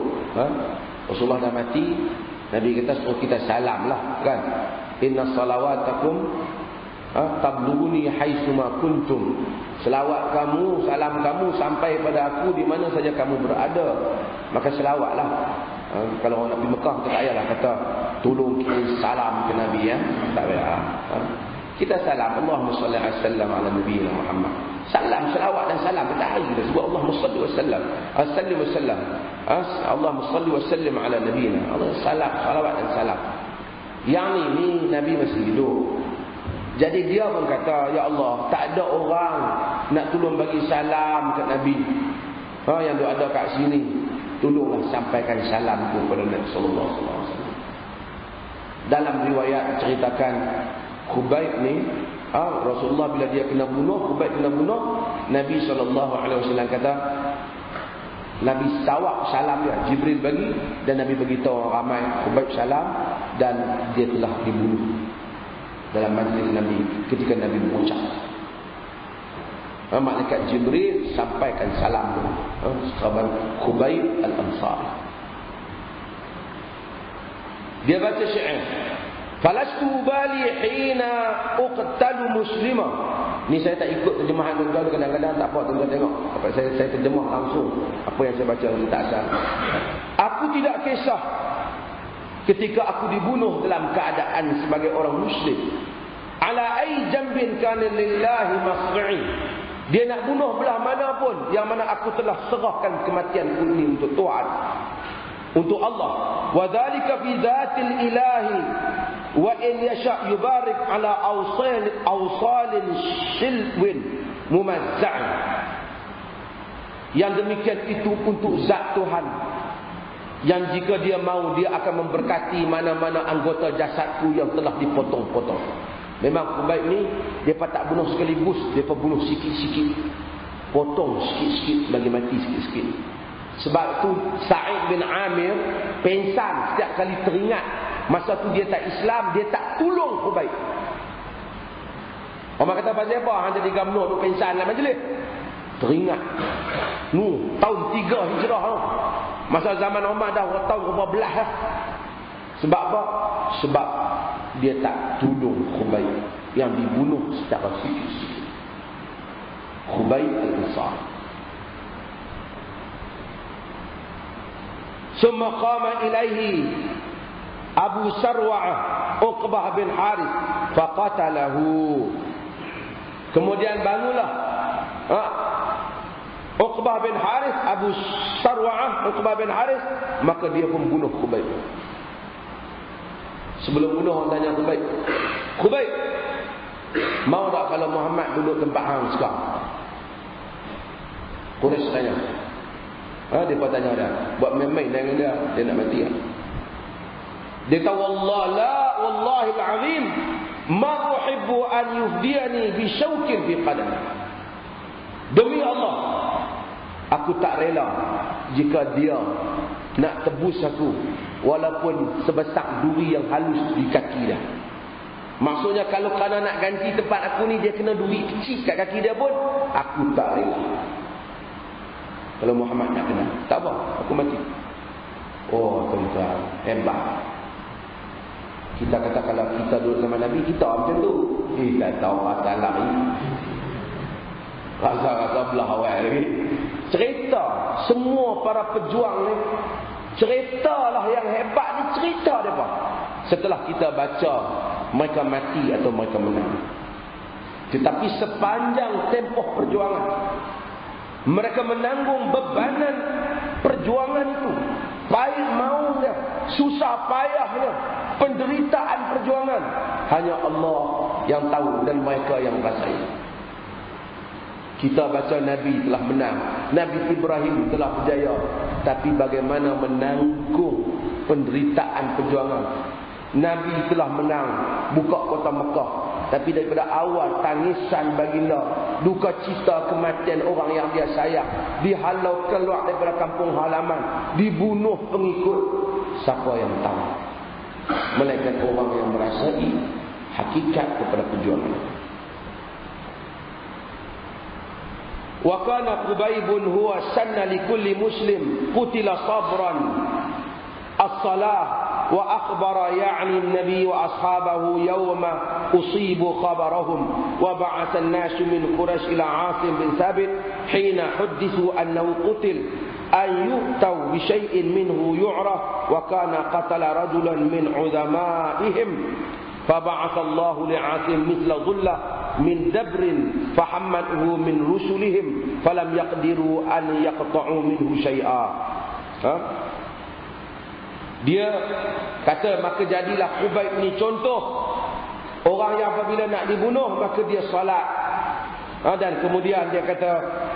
A: Rasulullah dah mati. Nabi kata suruh kita salam lah kan. Inna salawatakum tablughuni haitsuma kuntum. Selawat kamu, salam kamu sampai pada aku di mana saja kamu berada. Maka selawatlah. Kalau orang nak pergi Mekah, kita tak payahlah kata tolong kirim salam ke Nabi ya. Tak payah. Kita salam, Allahumma salli alaihi wasallam ala nabiyina Muhammad. Salam, selawat dan salam kita hari kita sebut Allahumma salli wasallam. Sallim wasallam. Allahumma salli wasallim ala nabiyina. Allah salam, salawat dan salam. Yang ni Nabi masih hidup. Jadi dia pun kata, ya Allah, tak ada orang nak tolong bagi salam ke Nabi. Yang dia ada kat sini, tolonglah sampaikan salam kepada Nabi sallallahu alaihi wasallam. Dalam riwayat ceritakan Khubayb ni, Rasulullah bila dia kena bunuh, Khubayb kena bunuh, Nabi sallallahu alaihi wasallam kata, Nabi tawak salam dia, Jibril bagi dan Nabi beritahu ramai Khubayb salam dan dia telah dibunuh dalam majlis Nabi ketika Nabi mengucap. Malaikat Jibril sampaikan salam sahabat Khubayb al-Ansari. Dia baca syair, falastu bali hina uqtalu muslima. Ni saya tak ikut terjemahan tuan-tuan, kadang-kadang tak apa tuan-tuan tengok. Apa saya terjemah langsung apa yang saya baca tak asal. Aku tidak kisah ketika aku dibunuh dalam keadaan sebagai orang muslim. Ala ai jambin kana lillahi masri'i. Dia nak bunuh belah mana pun, yang mana aku telah serahkan kematian ini untuk Tuhan, untuk Allah. Wa dzalika fi dzatil ilahi wa in yasha yubarik ala awsalin shilwin mumazza'in. Yang demikian itu untuk zat Tuhan, yang jika dia mahu, dia akan memberkati mana-mana anggota jasadku yang telah dipotong-potong. Memang Khubayb ni, dia tak bunuh sekaligus, dia bunuh sikit-sikit, potong sikit-sikit bagi mati sikit-sikit. Sebab tu Sa'id bin Amir pensan setiap kali teringat masa tu dia tak Islam, dia tak tolong Khubayb. Orang kata pasal apa? Hang jadi gamno duk pensan dalam majlis. Teringat. Tahun 3 Hijrah. Masa zaman Umar dah tahun berapa belah dah. Sebab apa? Sebab dia tak tolong Khubayb yang dibunuh secara sikit-sikit. Khubayb al-Ansari. Summa qama ilaihi Abu Sarwa'ah Uqbah bin Harith faqatalahu. Kemudian bangunlah Uqbah bin Harith, Abu Sarwa'ah Uqbah bin Harith, maka dia pun bunuh Khubayb. Sebelum bunuh orang tanya Khubayb, Khubayb, mau tak kalau Muhammad duduk tempat hang sekarang? Quraisy tanya. Dia pun tanya dia, buat main-main dengan dia nak mati kan? Dia kata wallahi al-azim ma uhibbu an yufdiyani bi syaukin fi qadami. Demi Allah, aku tak rela jika dia nak tebus aku walaupun sebesar duri yang halus di kaki dia. Maksudnya kalau kerana nak ganti tempat aku ni, dia kena duri kecil kat kaki dia pun, aku tak rela. Kalau Muhammad nak kena, tak apa, aku mati. Oh tuan-tuan, hebat. Kita kata kalau kita duduk sama Nabi, kita macam tu. Kita tahu rasa lari, rasa belah awal lagi. Cerita semua para pejuang ni, ceritalah yang hebat ni, cerita mereka. Setelah kita baca mereka mati atau mereka menang. Tetapi sepanjang tempoh perjuangan, mereka menanggung bebanan perjuangan itu. Payah maunya, susah payahnya, penderitaan perjuangan, hanya Allah yang tahu dan mereka yang merasai. Kita baca Nabi telah menang, Nabi Ibrahim telah berjaya, tapi bagaimana menanggung penderitaan perjuangan. Nabi telah menang buka kota Mekah, tapi daripada awal tangisan baginda, duka cita kematian orang yang dia sayang, dihalau keluar daripada kampung halaman, dibunuh pengikut. Siapa yang tahu? Melainkan orang yang merasai hakikat kepada perjuangan. Wa kana Khubaybun huwa sanna li kulli muslim qutila sabran as-salah wa akhbara ya'ni an-nabi wa ashabahu yawma usibu khabarahum wa ba'atha an-nas min Quraish ila 'Asim bin Thabit hina huddithu annahu qutil an yu'taw bi shay'in minhu yu'raf wa kana qatala rajulan min 'udhama'ihim فبعث الله لعاصم مثل ظلة من دبر فحمله من رسلهم فلم يقدروا أن يقطعوا منه شيئا. Dia kata maka jadilah Khubayb ni contoh orang yang apabila nak dibunuh maka dia salat. Dan kemudian dia kata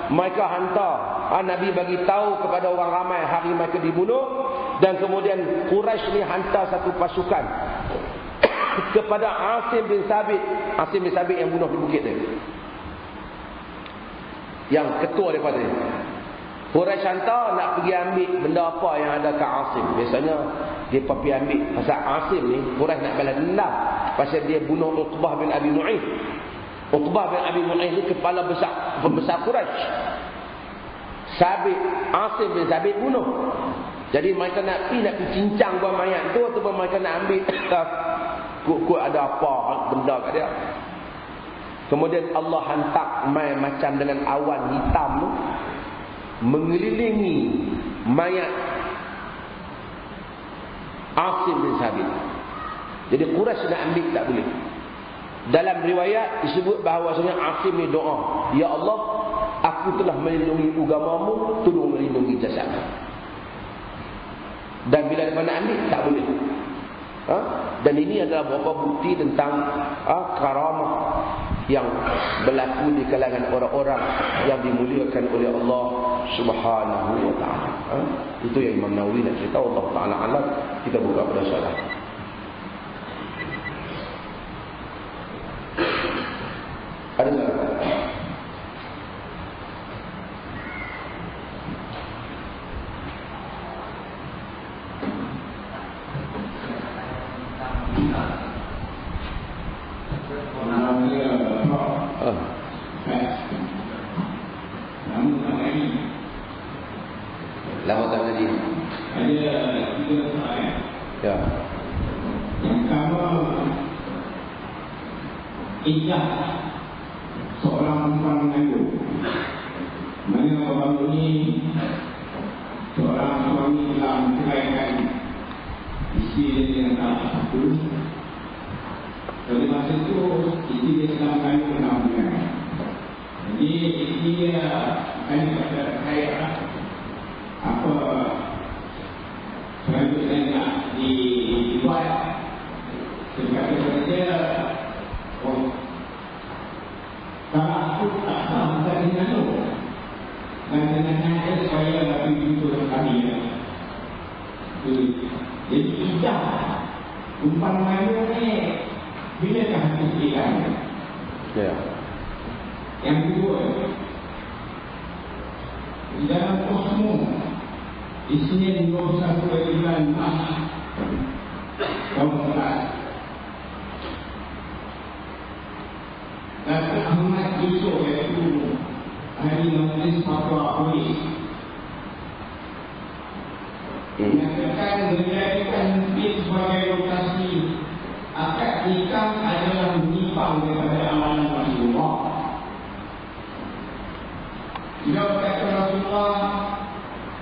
A: mereka hantar, Nabi bagi tahu kepada orang ramai hari mereka dibunuh, dan kemudian Quraisy ni hantar satu pasukan kepada Asim bin Thabit. Asim bin Thabit yang bunuh di bukit dia, yang ketua daripada dia. Quraisy hantar nak pergi ambil benda apa yang ada kat Asim. Biasanya dia pergi ambil pasal Asim ni, Quraisy nak balas dendam pasal dia bunuh Uqbah bin Abi Mu'ayth. Uqbah bin Abi Mu'ayth ni kepala besar pembesar Quraisy. Asim bin Thabit bunuh. Jadi mereka nak pergi cincang buat mayat tu, ataupun mereka nak ambil kut ada apa benda kat dia. Kemudian Allah hantar mai macam dengan awan hitam tu mengelilingi mayat Asim bin Sabit. Jadi Quraisy nak ambil tak boleh. Dalam riwayat disebut bahawasanya Asim ni doa, ya Allah, aku telah melindungi agamamu, tolong melindungi jasadku. Dan bila mereka nak ambil tak boleh. Dan ini adalah beberapa bukti tentang karamah yang berlaku di kalangan orang-orang yang dimuliakan oleh Allah Subhanahu wa taala. Itu yang Imam Nawawi nak cerita. Allah taala alam. Kita buka pada soalan. Ada soalan? Lama tak lagi.
B: Ada 3 soalan.
A: Ya.
B: Yang pertama, ijazah seorang perempuan mengandung. Mana baru ini seorang suami telah menceraikan isteri dia dengan tak satu. Pada masa itu isteri dia sedang mengandung 6 bulan. Jadi isteri dia tanya kepada saya, apa selanjutnya nak dibuat. Saya kata kepada dia, kalau aku tak sah bukan dengan tu, dan dengan saya supaya lebih jujur kami. Jadi ijazah umpan mengandung ni bilakah diberikan?
A: Ya.
B: Yang kedua, di dalam kosmo isinya 21 bulan Mac tahun 11. Dr. Ahmad Yusuf iaitu ahli majlis fatwa polis menyatakan menjadikan masjid sebagai lokasi akad nikah adalah menyimpang daripada amalan Rasulullah. Beliau kata Rasulullah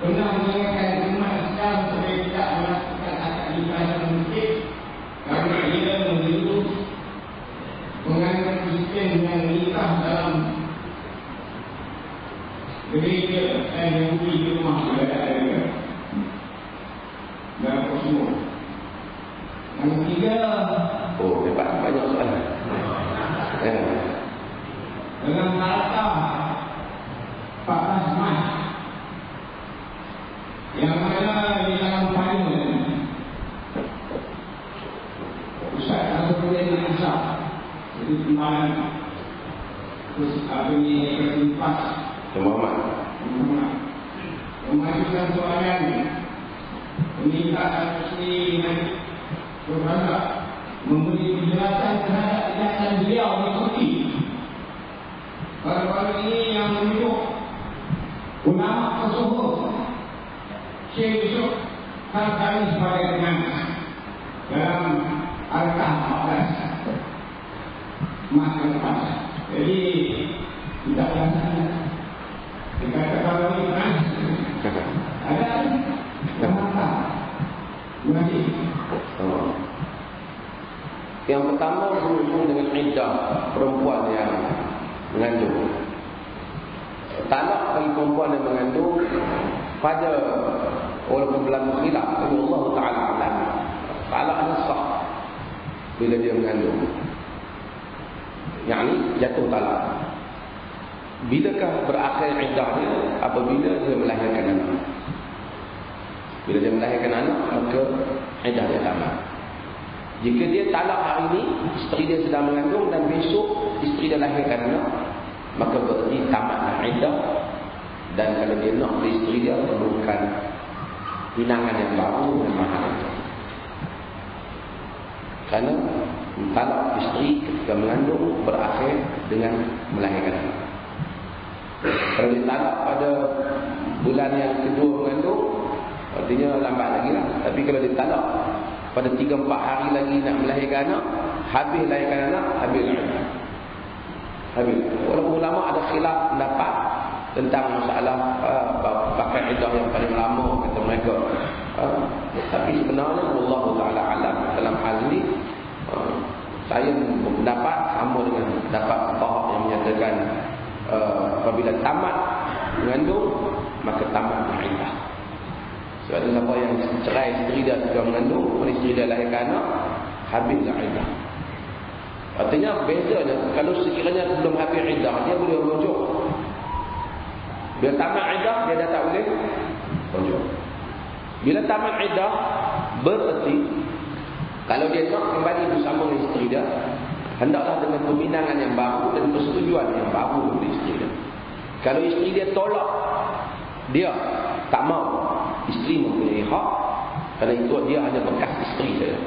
B: pernah mengingatkan umat Islam supaya tidak melakukan akad nikah dalam masjid kerana ia mengelus pengantin Kristian yang menikah dalam gereja dan Yahudi di rumah saudara-saudara dalam kosmo. Yang ketiga,
A: banyak soalan. Ya.
B: Dalam harta 14 Mac yang mana di dalam payung Ustaz Al-Quran Al-Azhar jadi timbalan terus ini kesimpas
A: Muhammad
B: mengajukan soalan meminta Al-Quran Al-Azhar memberi penjelasan terhadap tindakan beliau mengikuti baru-baru ini yang menunjuk ulama tersebut Syekh Yusuf Al-Kami sebagai pengamat dalam Al-Kahf 14 Mac yang lepas. Jadi tidak biasa. Dikata kalau ini pernah ada pengamat mengaji.
A: Yang pertama berhubung dengan iddah perempuan yang mengandung. Talak bagi perempuan yang mengandung pada walaupun berlaku khilaf, Allah Taala alam. Talak sah bila dia mengandung. Yang ini jatuh talak. Bilakah berakhir iddah dia? Apabila dia melahirkan anak. Bila dia melahirkan anak, maka iddah dia tamat. Jika dia talak hari ini, isteri dia sedang mengandung dan besok isteri dia lahirkan anak, maka berarti tamatlah iddah. Dan kalau dia nak ke isteri dia, perlukan pinangan yang baru dan mahal. Kerana talak isteri ketika mengandung berakhir dengan melahirkan anak. Kalau dia talak pada bulan yang kedua mengandung, artinya lambat lagi lah. Tapi kalau dia talak pada 3-4 hari lagi nak melahirkan anak, habis lahirkan anak, habis. Walaupun ulama ada khilaf pendapat tentang masalah pakai iddah yang paling lama, kata mereka Tapi sebenarnya Allah Ta'ala alam dalam hal ini, saya berpendapat sama dengan pendapat fuqaha yang menyatakan apabila tamat mengandung maka tamat iddah. Sebab ada siapa yang cerai isteri dia ketika mengandung, kemudian isteri dia lahirkan anak, habislah iddah. Artinya bezanya, kalau sekiranya belum habis iddah, dia boleh rujuk. Bila tamat iddah, dia dah tak boleh rujuk. Bila tamat iddah, berarti kalau dia nak kembali bersama dengan isteri dia, hendaklah dengan peminangan yang baru dan persetujuan yang baru dari isteri dia. Kalau isteri dia tolak, dia tak mau, isteri mempunyai hak, kerana itu dia hanya bekas isteri saja.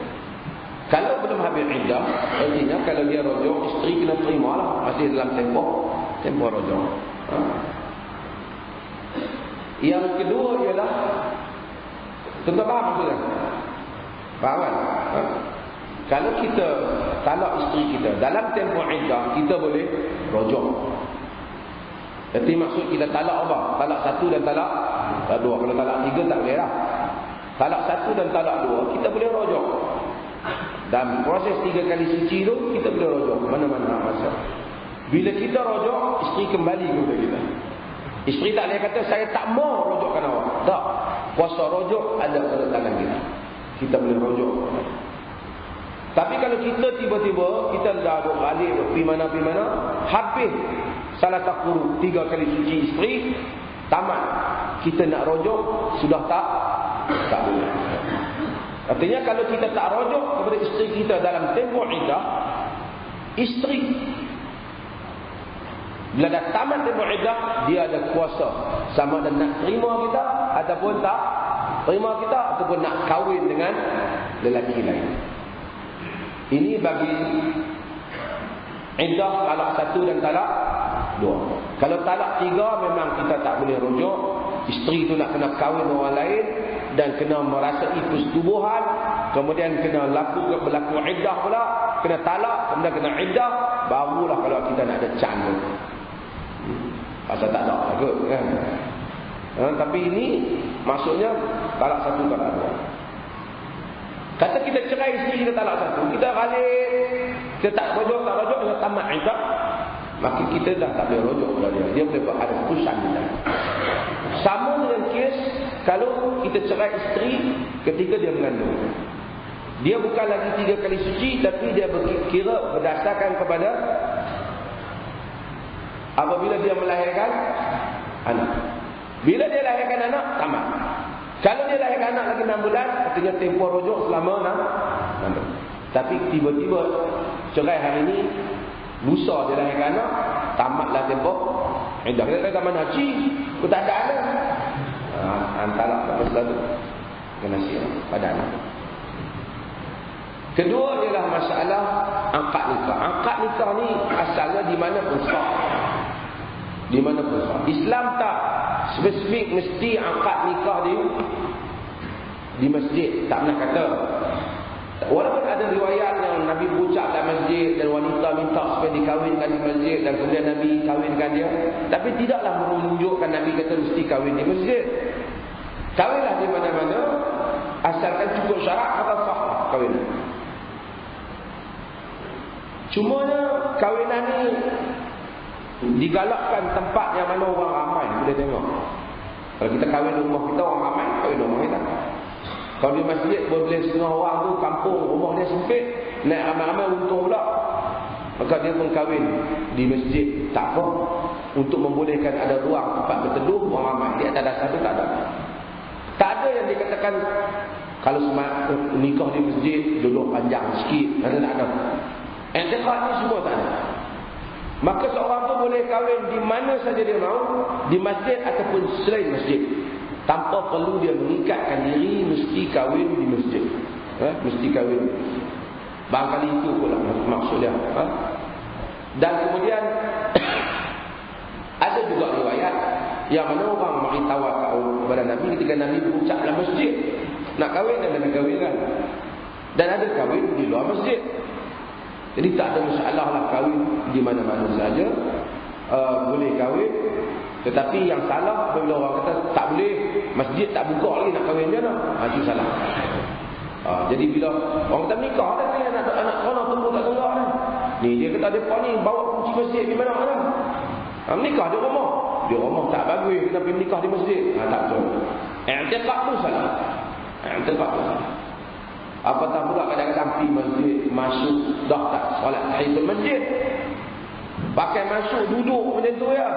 A: Kalau belum habis iddah, artinya kalau dia rujuk, isteri kena terima lah, masih dalam tempoh rujuk. Yang kedua ialah, tuan-tuan faham maksudnya? Faham kan? Kalau kita talak isteri kita dalam tempoh iddah, kita boleh rujuk. Jadi maksud kita talak apa? Talak satu dan talak dua. Kalau talak tiga tak boleh lah. Talak satu dan talak dua, kita boleh rujuk. Dan proses 3 kali suci tu, kita boleh rujuk mana-mana masa. Bila kita rujuk, isteri kembali kepada kita. Isteri tak boleh kata, saya tak mau rujukkan awak. Tak. Kuasa rujuk ada pada tangan kita. Kita boleh rujuk. Tapi kalau kita tiba-tiba, kita dah duk balik, pergi mana-mana, habis salah takuru 3 kali suci isteri, tamat. Kita nak rujuk, sudah tak boleh. Artinya kalau kita tak rujuk kepada isteri kita dalam tempoh iddah, isteri bila dah tamat tempoh iddah, dia ada kuasa sama ada nak terima kita ataupun tak terima kita, ataupun nak kahwin dengan lelaki lain. Ini bagi iddah talak satu dan talak dua. Kalau talak tiga, memang kita tak boleh rujuk. Isteri tu nak kena kahwin orang lain dan kena merasai persetubuhan, kemudian kena berlaku iddah pula, kena talak, kemudian kena iddah, barulah kalau kita nak ada can. Pasal tak ada kot kan. Tapi ini maksudnya talak satu, talak dua. Kata kita cerai isteri kita talak satu, kita balik, kita tak rujuk, kita tamat iddah, maka kita dah tak boleh rujuk pada dia. Dia boleh ada keputusan kita. Sama dengan kes kalau kita cerai isteri ketika dia mengandung. Dia bukan lagi 3 kali suci, tapi dia berkira berdasarkan kepada apabila dia melahirkan anak. Bila dia lahirkan anak, tamat. Kalau dia lahirkan anak lagi 6 bulan, artinya tempoh rujuk selama 6 bulan. Tapi tiba-tiba cerai hari ini, lusa dia lahirkan anak, tamatlah tempoh iddah. Kita kata mana haji, aku tak ada anak. Antalak tak masalah tu. Kena siap pada anak. Kedua ialah masalah akad nikah. Akad nikah ni asalnya di mana pun sah. Di mana pun sah. Islam tak spesifik mesti akad nikah di masjid. Tak pernah kata. Walaupun ada riwayat yang Nabi berucap dalam masjid dan wanita minta supaya dikahwinkan di masjid dan kemudian Nabi kahwinkan dia, tapi tidaklah menunjukkan Nabi kata mesti kahwin di masjid. Kahwinlah di mana-mana asalkan cukup syarat, maka sah kahwinan. Cumanya kahwinan ni digalakkan tempat yang mana orang ramai boleh tengok. Kalau kita kahwin di rumah kita, orang ramai, kahwin di rumah kita. Kalau di masjid boleh setengah orang tu, kampung rumah dia sempit, naik ramai-ramai untung pula, maka dia pun kahwin di masjid. Tak apa, untuk membolehkan ada ruang tempat berteduh orang ramai. Dia tak ada satu, tak ada. Tak ada yang dikatakan kalau nikah di masjid duduk panjang sikit, tak ada. I'tiqad ni semua tak ada. Maka seorang tu boleh kahwin di mana saja dia mahu, di masjid ataupun selain masjid, tanpa perlu dia mengikatkan diri mesti kahwin di masjid. Mesti kahwin. Barangkali itu pula maksudnya. Dan kemudian ada juga riwayat yang mana orang beritahu kepada Nabi ketika Nabi berucap dalam masjid nak kahwin, dan Nabi kahwinkan. Dan ada kahwin di luar masjid. Jadi tak ada masalah lah kahwin di mana-mana saja. Boleh kahwin Tetapi yang salah apabila orang kata tak boleh, masjid tak buka lagi nak kahwin dia dah. Itu salah. Jadi bila orang kata nikah dah ni anak kono tunggu tak tengok dah. Ni dia kata depa ni bawa kunci masjid di mana dah. Nikah di rumah. Di rumah tak bagus, kena pergi nikah di masjid. Tak betul. I'tiqad tu salah. I'tiqad tu salah. Apatah pula kadang-kadang pergi masjid, masuk dah tak solat tahiyatul masjid. Pakai masuk duduk macam tu ya.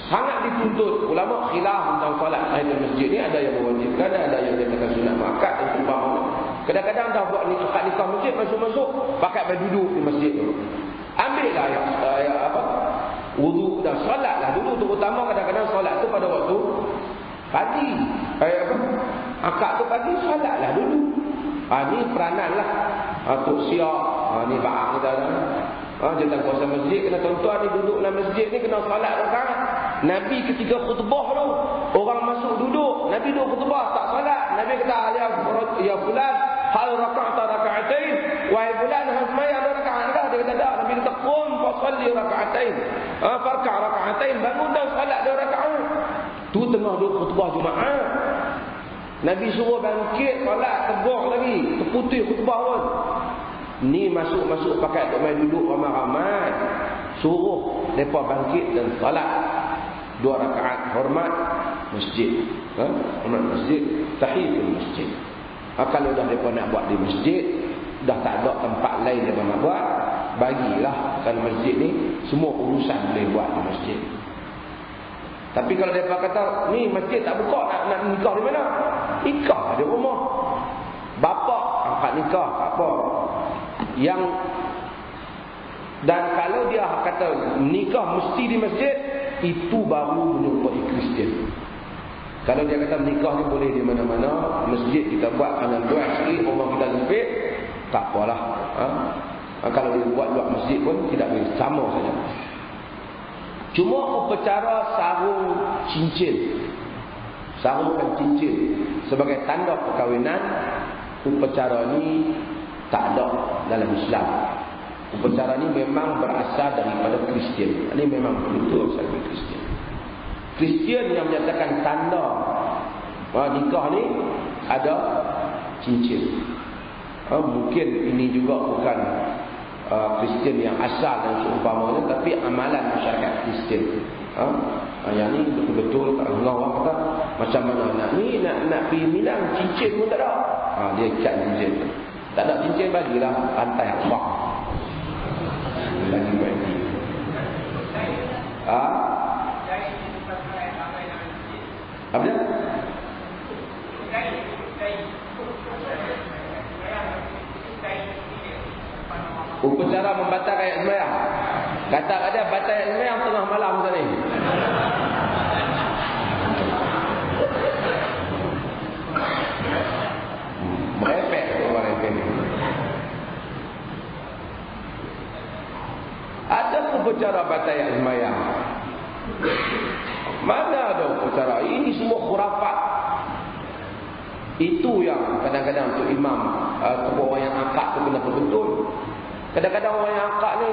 A: Sangat dituntut ulama khilaf tentang solat tahiyatul masjid ni, ada yang mewajibkan, ada yang dikatakan sunat muakkad dan umpama. Kadang-kadang dah buat nikah masjid, masuk-masuk pakai baju duduk di masjid tu. Ambillah wudu dan solatlah dulu, terutama kadang-kadang solat tu pada waktu pagi. Akad tu pagi, solatlah dulu. Ni perananlah Tok Siak, ni bak kita dah. Jangan kuasa masjid, kena tuan-tuan ni duduk dalam masjid ni kena solat rakaat. Nabi ketika khutbah tu, orang masuk duduk, Nabi duduk khutbah tak solat. Nabi kata, ya fulan, hal raka'ta raka'atain, wahai fulan, hasmai ada rakaat dah. Dia kata dah. Nabi kata, qum fa salli raka'atain, farka' raka'atain, bangun dan solat 2 rakaat. Tu tengah duduk khutbah Jumaat. Nabi suruh bangkit solat, tegur lagi, terputih khutbah pun. Ni masuk-masuk pakai duk main duduk ramai-ramai. Suruh mereka bangkit dan solat 2 rakaat hormat masjid. Hormat masjid, tahiyatul masjid. Kalau dah mereka nak buat di masjid, dah tak ada tempat lain mereka nak buat, bagilah kalau masjid ni semua urusan boleh buat di masjid. Tapi kalau mereka kata ni masjid tak buka, nak nikah di mana? Nikah di rumah. Bapa angkat nikah apa? Yang dan kalau dia kata nikah mesti di masjid, itu baru menyerupai Kristian. Kalau dia kata nikah ni boleh di mana-mana, masjid kita buat dengan luas sikit, rumah kita sempit, tak apalah. Kalau dia buat luar masjid pun tidak boleh, sama saja. Cuma upacara sarung cincin, sarungkan cincin sebagai tanda perkahwinan, upacara ni tak ada dalam Islam. Upacara ni memang berasal daripada Kristian. Ini memang betul asal dari Kristian. Kristian yang menyatakan tanda nikah ni ada cincin. Mungkin ini juga bukan Kristian yang asal dan seumpamanya, tapi amalan masyarakat Kristian. Yang ni betul-betul orang kata macam mana nak pergi Minang, cincin pun tak ada. Dia ikat cincin. Tak ada cincin, bagilah rantai akbak. Lagi baik. Apa dia? Upacara membatalkan ayat sembahyang. Kata ada batal ayat sembahyang tengah malam macam ni. Merepek orang merepek ni. Ada upacara batal ayat sembahyang. Mana ada upacara? Ini semua khurafat. Itu yang kadang-kadang untuk imam atau orang yang akad tu kena betul. Kadang-kadang orang yang akad ni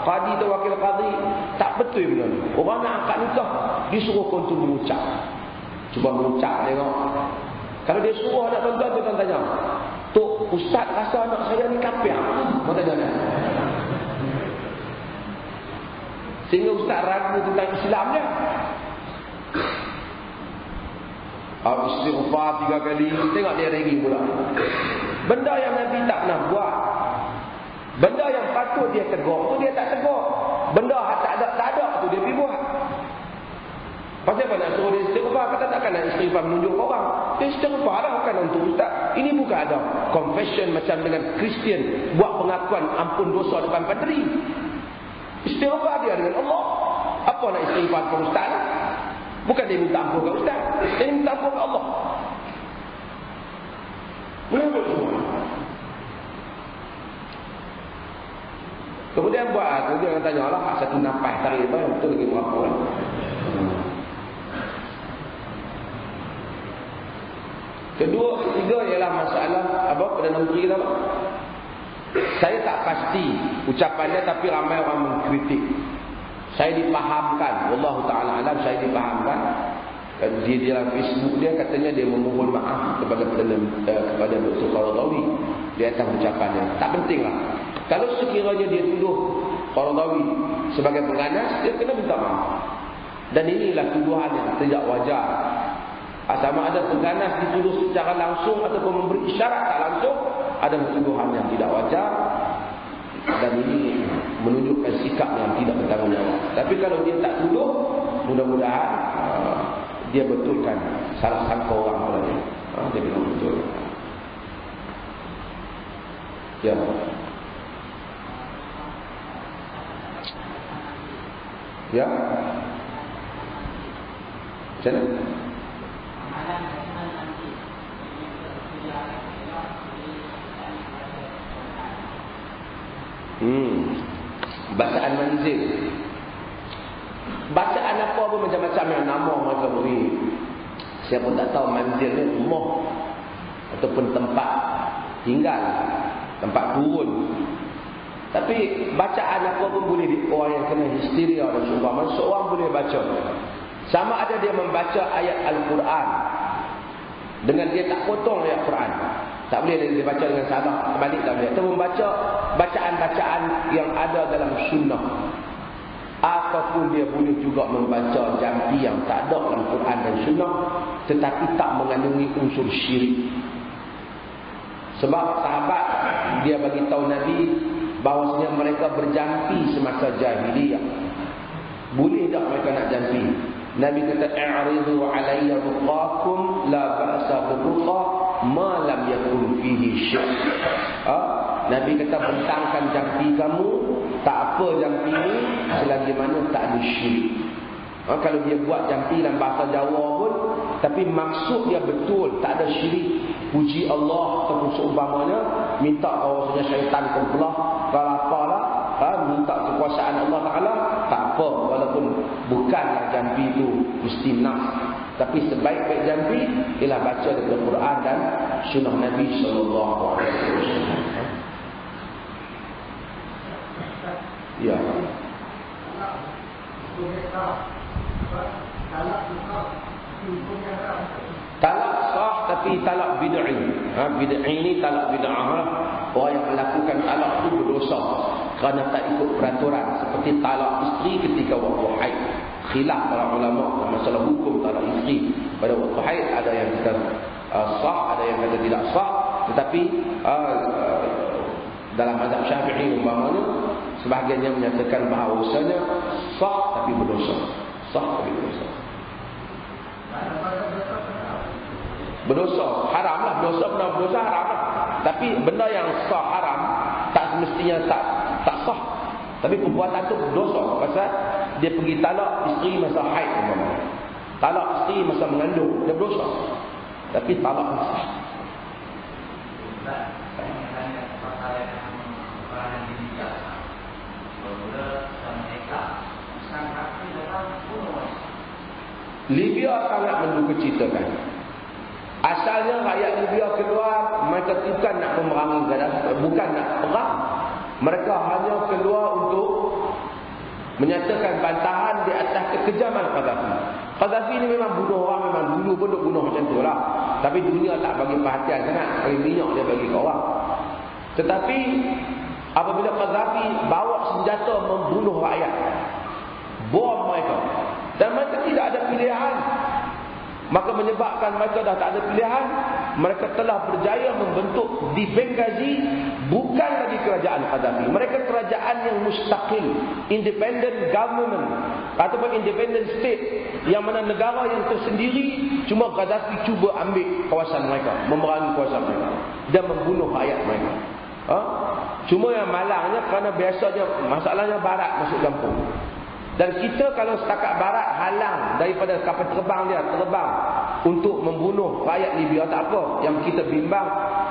A: qadi atau wakil qadi tak betul benda ni. Orang nak akad nikah disuruh kontu mengucap. Cuba mengucap tengok. Kalau dia suruh anak tuan-tuan tu tanya, "Tok, ustaz rasa anak saya ni kafir." Mau tanya kan? Sehingga ustaz ragu tentang Islamnya. Istighfar 3 kali, tengok dia regi pula. Benda yang Nabi tak pernah buat. Benda yang patut dia tegur tu dia tak tegur. Benda yang tak ada tu dia pergi buat. Pasal apa nak suruh dia istighfar? Kata takkan nak istighfar menunjuk orang. Dia istighfar lah bukan untuk ustaz. Ini bukan ada confession macam dengan Kristian buat pengakuan ampun dosa depan padri. Istighfar dia dengan Allah. Apa nak istighfar ke ustaz? Bukan dia minta ampun ke ustaz, dia minta ampun ke Allah. Boleh semua. Kemudian buat tu dia tanya lah satu nafas tarik tu yang betul lagi berapa. Kedua, ketiga ialah masalah apa Perdana Menteri kita apa? Saya tak pasti ucapannya, tapi ramai orang mengkritik. Saya dipahamkan, wallahu taala alam, saya dipahamkan dia dalam Facebook dia katanya dia memohon maaf kepada Dr. Qaradawi di atas ucapannya. Tak pentinglah. Kalau sekiranya dia tuduh Qaradawi sebagai pengganas, dia kena minta maaf. Dan inilah tuduhan yang tidak wajar. Sama ada pengganas dituduh secara langsung ataupun memberi isyarat tak langsung, ada tuduhan yang tidak wajar. Dan ini menunjukkan sikap yang tidak bertanggungjawab. Tapi kalau dia tak tuduh, mudah-mudahan dia betulkan salah sangka orang pada dia. Dia kena betul. Ya. Ya. Macam mana? Bacaan manzil. Bacaan apa pun macam-macam yang nama mereka beri. Siapa tak tahu manzil ni rumah ataupun tempat tinggal, tempat turun. Tapi bacaan apa pun boleh orang yang kena histeria dan seumpama, seorang boleh baca. Sama ada dia membaca ayat Al-Quran dengan dia tak potong ayat Quran. Tak boleh dia baca dengan salah, terbalik tak boleh. Atau membaca bacaan-bacaan yang ada dalam sunnah. Ataupun dia boleh juga membaca jampi yang tak ada dalam Quran dan sunnah, tetapi tak mengandungi unsur syirik. Sebab sahabat dia bagi tahu Nabi bahawasanya mereka berjampi semasa jahiliyah. Boleh tak mereka nak jampi? Nabi kata, "A'ridu 'alayya ruqakum la ba'sa birruqa ma lam yakun fihi syirk." Nabi kata, bentangkan jampi kamu, tak apa jampi ni selagi mana tak ada syirik. Kalau dia buat jampi dalam bahasa Jawa pun, tapi maksud dia betul, tak ada syirik, puji Allah ataupun seumpamanya, minta bahawasanya syaitan terbelah, kalau apalah, minta kekuasaan Allah Ta'ala, tak apa, walaupun bukanlah jampi itu mesti nas. Tapi sebaik-baik jampi ialah baca daripada Quran dan sunnah Nabi SAW. Ya. Talak sah tapi talak bid'i. Bid'i ni talak bid'ah. Orang yang melakukan talak itu berdosa kerana tak ikut peraturan, seperti talak isteri ketika waktu haid. Khilaf para ulama masalah hukum talak isteri pada waktu haid, ada yang kata sah, ada yang kata tidak sah. Tetapi dalam mazhab Syafi'i umpamanya, sebahagiannya menyatakan bahawasanya sah tapi berdosa. Sah tapi berdosa. Berdosa, haram lah. Berdosa benar berdosa, haram lah. Tapi benda yang sah haram, tak semestinya tak sah. Tapi perbuatan tu berdosa. Pasal dia pergi talak isteri masa haid umpamanya. Talak isteri masa mengandung, dia berdosa. Tapi talak sah. Libya sangat menduga citakan. Asalnya rakyat Libya keluar, mereka bukan nak memerangi Gaddafi, bukan nak perang. Mereka hanya keluar untuk menyatakan bantahan di atas kekejaman Gaddafi. Gaddafi ni memang bunuh orang, memang dulu pun duk bunuh macam tu lah. Tapi dunia tak bagi perhatian sangat, bagi minyak dia bagi ke orang. Tetapi apabila Gaddafi bawa senjata membunuh rakyat, bom mereka, dan mereka tidak ada pilihan, maka menyebabkan mereka dah tak ada pilihan, mereka telah berjaya membentuk di Benghazi bukan lagi kerajaan Gaddafi. Mereka kerajaan yang mustaqil, independent government ataupun independent state, yang mana negara yang tersendiri. Cuma Gaddafi cuba ambil kawasan mereka, memerangi kawasan mereka dan membunuh rakyat mereka. Cuma yang malangnya, kerana biasanya masalahnya barat masuk campur. Dan kita kalau setakat barat halang daripada kapal terbang dia terbang untuk membunuh rakyat Libya, tak apa. Yang kita bimbang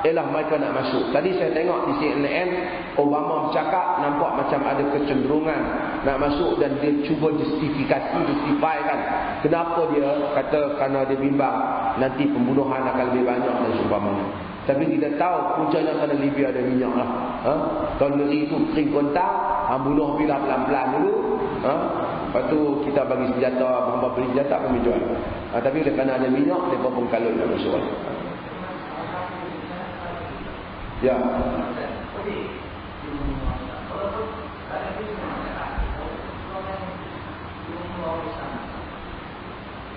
A: ialah mereka nak masuk. Tadi saya tengok di CNN, Obama bercakap, nampak macam ada kecenderungan nak masuk, dan dia cuba justify kan kenapa dia kata kerana dia bimbang nanti pembunuhan akan lebih banyak dan seumpamanya. Tapi kita tahu puncanya kerana Libya ada minyak lah. Kalau negeri itu kering kontang, bunuh bila pelan-pelan dulu. Lepas tu kita bagi senjata, hamba beli senjata kami jual. Tapi kerana ada minyak, mereka pun kalut nak bersuara. Ya.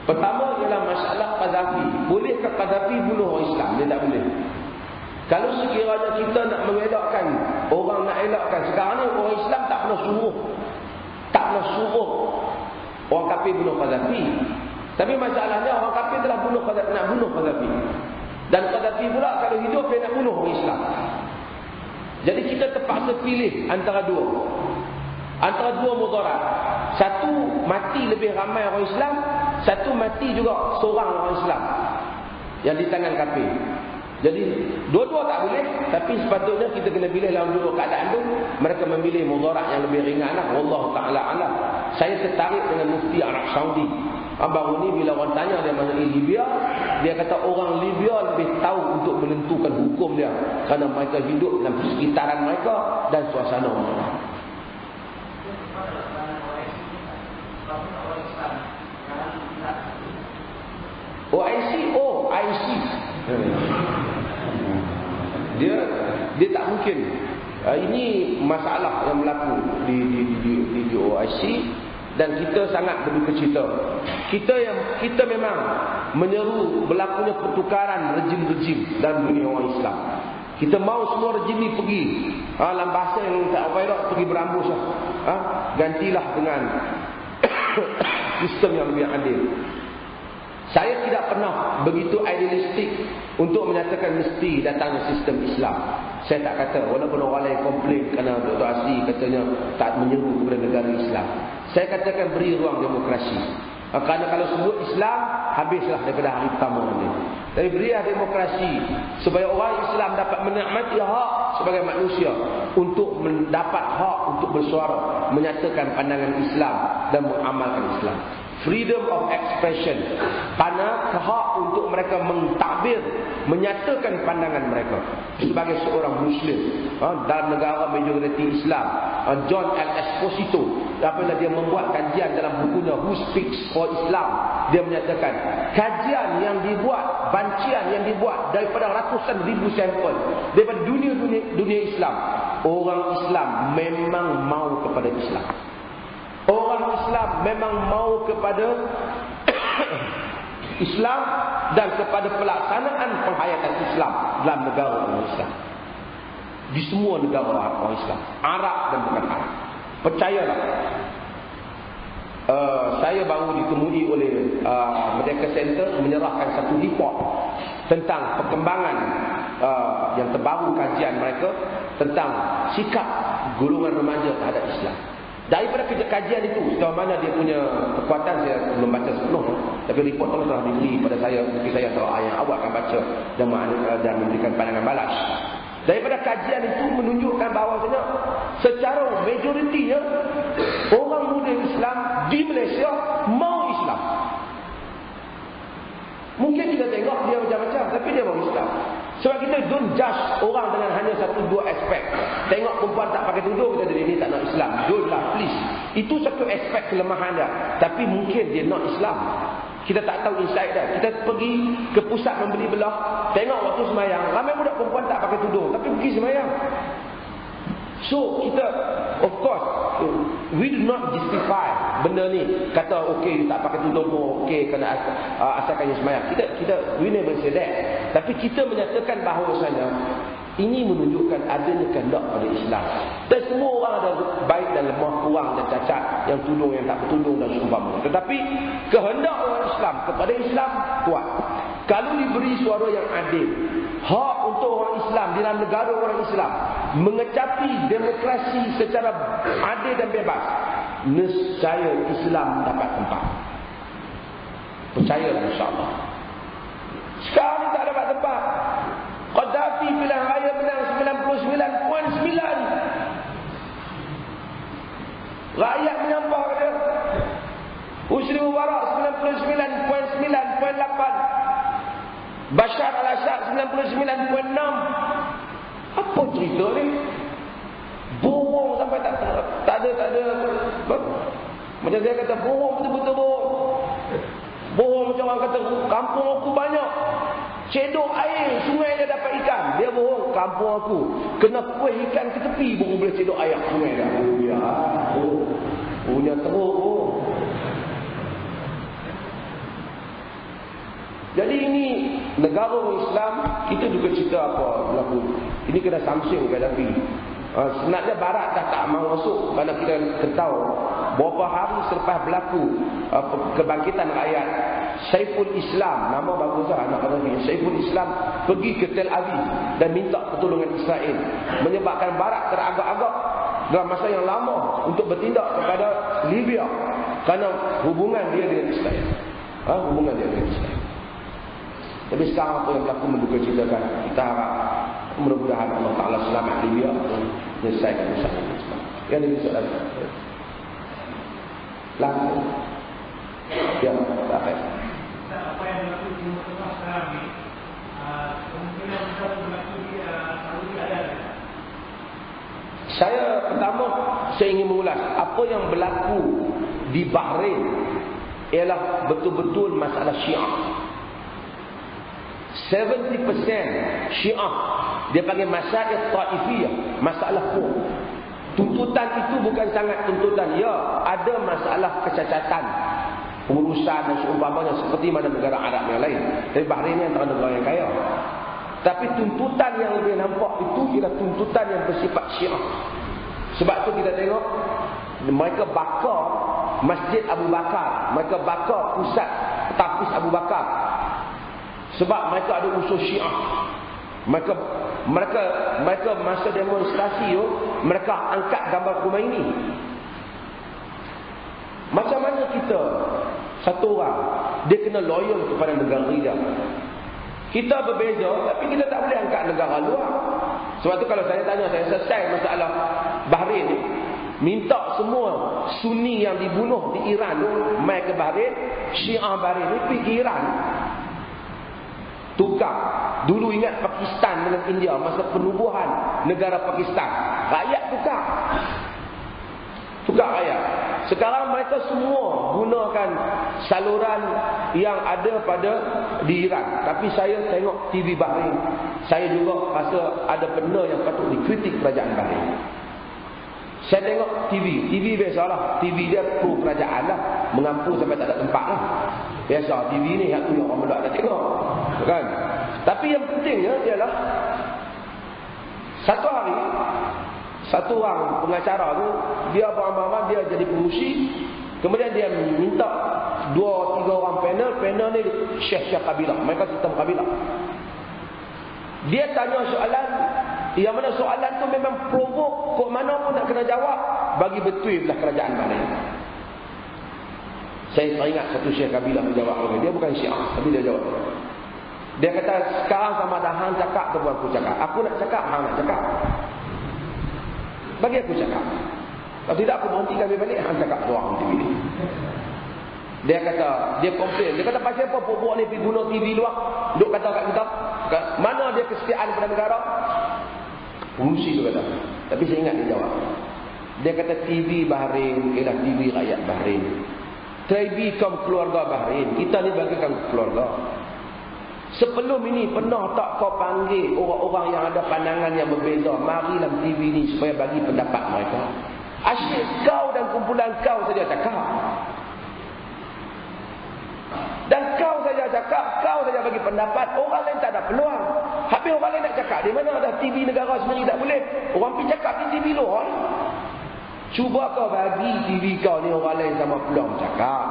A: Pertama ialah masalah Qaddafi. Bolehkah Qaddafi bunuh orang Islam? Dia tak boleh. Kalau sekiranya kita nak mengelakkan, orang nak elakkan, sekarang ni orang Islam tak pernah suruh orang kafir bunuh Qaddafi. Tapi masalahnya orang kafir telah nak bunuh Qaddafi. Dan Qaddafi pula kalau hidup dia nak bunuh orang Islam. Jadi kita terpaksa pilih antara dua mudarat. Satu, mati lebih ramai orang Islam. Satu, mati juga seorang orang Islam yang di tangan kafir. Jadi dua-dua tak boleh. Tapi sepatutnya kita kena pilih dalam dua keadaan tu. Mereka memilih mudarat yang lebih ringan lah. Wallahu ta'ala alam. Saya tertarik dengan mufti Arab Saudi. Baru ni bila orang tanya dia mengenai Libya, dia kata orang Libya lebih tahu untuk menentukan hukum dia, kerana mereka hidup dalam sekitaran mereka dan suasana mereka. OIC. Dia tak mungkin. Ini masalah yang berlaku di OIC. Dan kita sangat berduka cita. Kita memang menyeru berlakunya pertukaran rejim-rejim dalam dunia orang Islam. Kita mahu semua rejim ni pergi. Dalam bahasa yang tak apa, pergi berambus lah. Gantilah dengan sistem yang lebih adil. Saya tidak pernah begitu idealistik untuk menyatakan mesti datangnya sistem Islam. Saya tak kata, walaupun orang lain komplain kerana Dr. Asri katanya tak menyeru kepada negara Islam. Saya katakan beri ruang demokrasi. Kerana kalau sebut Islam, habislah daripada hari pertama nanti. Tapi berilah demokrasi supaya orang Islam dapat menikmati hak sebagai manusia untuk mendapat hak untuk bersuara, menyatakan pandangan Islam dan mengamalkan Islam. Freedom of expression, kerana hak untuk mereka mentadbir, menyatakan pandangan mereka sebagai seorang Muslim dalam negara majoriti Islam. John L. Esposito, apabila dia membuat kajian dalam bukunya Who Speaks for Islam, dia menyatakan kajian yang dibuat, bancian yang dibuat daripada ratusan ribu sampel daripada dunia Islam, orang Islam memang mau kepada Islam. Orang Islam memang mau kepada Islam dan kepada pelaksanaan penghayatan Islam dalam negara orang Islam. Di semua negara orang Islam, Arab dan bukan Arab. Percayalah. Saya baru ditemui oleh Merdeka Center menyerahkan satu report tentang perkembangan yang terbaru kajian mereka tentang sikap golongan remaja terhadap Islam. Daripada kajian itu, sejauh mana dia punya kekuatan, saya belum baca sepenuh. Tapi report itu telah diberi pada saya. Mungkin saya atau yang awak akan baca dan memberikan pandangan balas. Daripada kajian itu menunjukkan bahawasanya secara majoritinya orang muda Islam di Malaysia mau Islam. Mungkin kita tengok dia macam-macam, tapi dia mau Islam. Sebab kita don't judge orang dengan hanya satu dua aspek. Tengok perempuan tak pakai tudung, kita dia ni tak nak Islam. Don't lah, please. Itu satu aspek kelemahan dia. Tapi mungkin dia nak Islam. Kita tak tahu insight dia. Kita pergi ke pusat membeli belah, tengok waktu semayang, ramai budak perempuan tak pakai tudung, tapi pergi semayang. So kita, of course, we do not justify benda ni. Kata okey tak pakai tudung pun okey kena asalkan semayang. Kita we never say that. Tapi kita menyatakan bahawasanya ini menunjukkan adanya kehendak pada Islam. Dan semua orang ada baik dan lemah, kurang dan cacat, yang tudung yang tak bertudung dan seumpamanya. Tetapi kehendak orang Islam kepada Islam kuat. Kalau diberi suara yang adil, hak untuk orang Islam di dalam negara orang Islam mengecapi demokrasi secara adil dan bebas, nescaya Islam dapat tempat. Percayalah insya-Allah. Sekarang ni tak dapat tempat. Qaddafi pilihan raya menang 99.9. Rakyat menyampah dia. Husni Mubarak 99.9.8. Bashar al-Assad 99.6. Apa cerita ni? Bohong sampai tak ada. Macam saya kata, bohong betul-betul bohong. Bohong macam orang kata, kampung aku banyak cedok air, sungai dia dapat ikan. Dia bohong, kampung aku kena kuih ikan ke tepi baru boleh cedok air sungai dah. Ya, punya teruk. Jadi ini negara Islam, kita juga cerita apa berlaku. Ini kena samsing Gaddafi. Sebenarnya Barat dah tak mahu masuk kerana kita tahu beberapa hari selepas berlaku kebangkitan rakyat, Saiful Islam, nama bagus lah anak Gaddafi, Saiful Islam pergi ke Tel Aviv dan minta pertolongan Israel, menyebabkan Barat teragak-agak dalam masa yang lama untuk bertindak kepada Libya kerana hubungan dia dengan Israel. Hubungan dia dengan Israel. Tapi sekarang apa yang berlaku menduga ceritakan, kita harap mudah-mudahan Allah Ta'ala selamat Libya menyelesaikan usaha Islam. Yang ini soalan langsung. Ya, tak apa.
C: Apa yang berlaku di Timur Tengah sekarang ni, kemungkinan besar berlaku di Saudi Arabia.
A: Saya pertama, saya ingin mengulas apa yang berlaku di Bahrain ialah betul-betul masalah Syiah. 70% Syiah dia panggil masalah Taifiyah, masalah pun. Tuntutan itu bukan sangat tuntutan, ya, ada masalah kecacatan pengurusan dan seumpamanya seperti mana negara Arab yang lain. Tapi Bahrain ni antara negara yang kaya. Tapi tuntutan yang lebih nampak itu ialah tuntutan yang bersifat Syiah. Sebab tu kita tengok mereka bakar Masjid Abu Bakar, mereka bakar pusat Tahfiz Abu Bakar. Sebab mereka ada unsur Syiah. Mereka masa demonstrasi tu, mereka angkat gambar Khomeini. Macam mana kita, satu orang, dia kena loyal kepada negara dia. Kita berbeza, tapi kita tak boleh angkat negara luar. Sebab tu kalau saya tanya, saya selesai masalah Bahrain ni, minta semua Sunni yang dibunuh di Iran tu mai ke Bahrain, Syiah Bahrain ni pergi ke Iran. Tukar. Dulu ingat Pakistan dengan India masa penubuhan negara Pakistan, rakyat tukar. Tukar rakyat. Sekarang mereka semua gunakan saluran yang ada pada di Iran. Tapi saya tengok TV Bahrain, saya juga rasa ada benda yang patut dikritik kerajaan Bahrain. Saya tengok TV biasalah, TV dia pro kerajaan lah, mengampu sampai tak ada tempat lah. Biasa TV ni yang tu yang orang melak nak tengok, kan? Tapi yang pentingnya ialah satu hari satu orang pengacara tu, dia abang-abang dia jadi pengusi, kemudian dia minta 2-3 orang panel ni syekh-syekh kabilah, mereka sistem kabilah. Dia tanya soalan yang mana soalan tu memang provok, kok mana pun nak kena jawab, bagi betul belah kerajaan Bahrain. Saya teringat satu syekh kabilah menjawab, dia bukan Syiah tapi dia jawab. Dia kata, sekarang sama ada hang cakap ataupun aku cakap. Aku nak cakap, hang nak cakap. Bagi aku cakap. Kalau tidak aku berhentikan balik, hang cakap doang TV ni. Dia kata, dia komplain. Dia kata, pasal apa pokok ni pergi guna TV luar? Duk kata kat kita, mana dia kesetiaan pada negara? Pengusi tu kata. Tapi saya ingat dia jawab. Dia kata, TV Bahrain ialah TV rakyat Bahrain. TV kaum keluarga Bahrain. Kita ni bagi kaum keluarga. Sebelum ini pernah tak kau panggil orang-orang yang ada pandangan yang berbeza, mari dalam TV ni supaya bagi pendapat mereka? Asyik kau dan kumpulan kau saja cakap. Dan kau saja cakap, kau saja bagi pendapat, orang lain tak ada peluang. Habis orang lain nak cakap, di mana ada TV negara sendiri tak boleh. Orang pergi cakap di TV luar. Cuba kau bagi TV kau ni orang lain sama peluang cakap.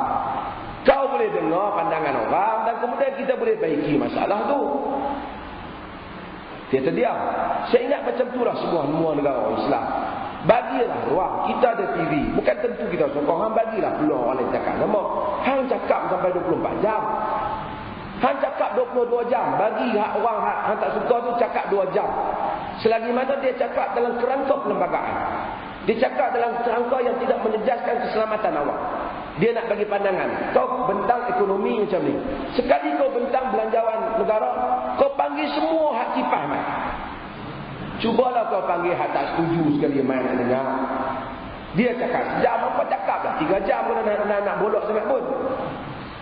A: Kau boleh dengar pandangan orang dan kemudian kita boleh baiki masalah tu. Dia terdiam. Saya ingat macam itulah semua negara Islam. Bagilah ruang. Kita ada TV. Bukan tentu kita sokong. Hang bagilah peluang orang lain cakap. Nama hang cakap sampai 24 jam. Hang cakap 22 jam. Bagi orang hang tak suka tu cakap 2 jam. Selagi mana dia cakap dalam kerangka perlembagaan. Dia cakap dalam kerangka yang tidak menjejaskan keselamatan awak. Dia nak bagi pandangan. Kau bentang ekonomi macam ni. Sekali kau bentang belanjawan negara, kau panggil semua hak kipas mai. Cubalah kau panggil hak tak setuju sekali mai nak dengar. Dia cakap, jam apa cakap dah. 3 jam pun nak bolok sangat pun.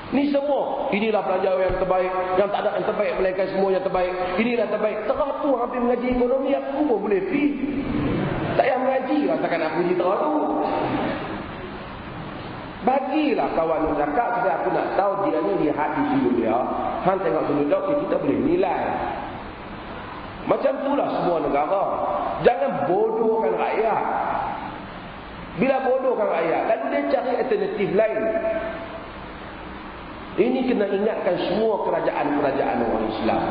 A: Ni semua, inilah pelajar yang terbaik. Yang tak ada yang terbaik, melainkan semua yang terbaik. Inilah terbaik. Terah tu hampir mengaji ekonomi, aku pun boleh pergi. Tak payah mengaji, rasakan aku puji terah tu. Bagilah kawan yang cakap, sebab aku nak tahu dia ni lihat di sudut dia. Han tengok sudut dia, kita boleh nilai. Macam itulah semua negara. Jangan bodohkan rakyat. Bila bodohkan rakyat, lalu dia cari alternatif lain. Ini kena ingatkan semua kerajaan-kerajaan orang Islam.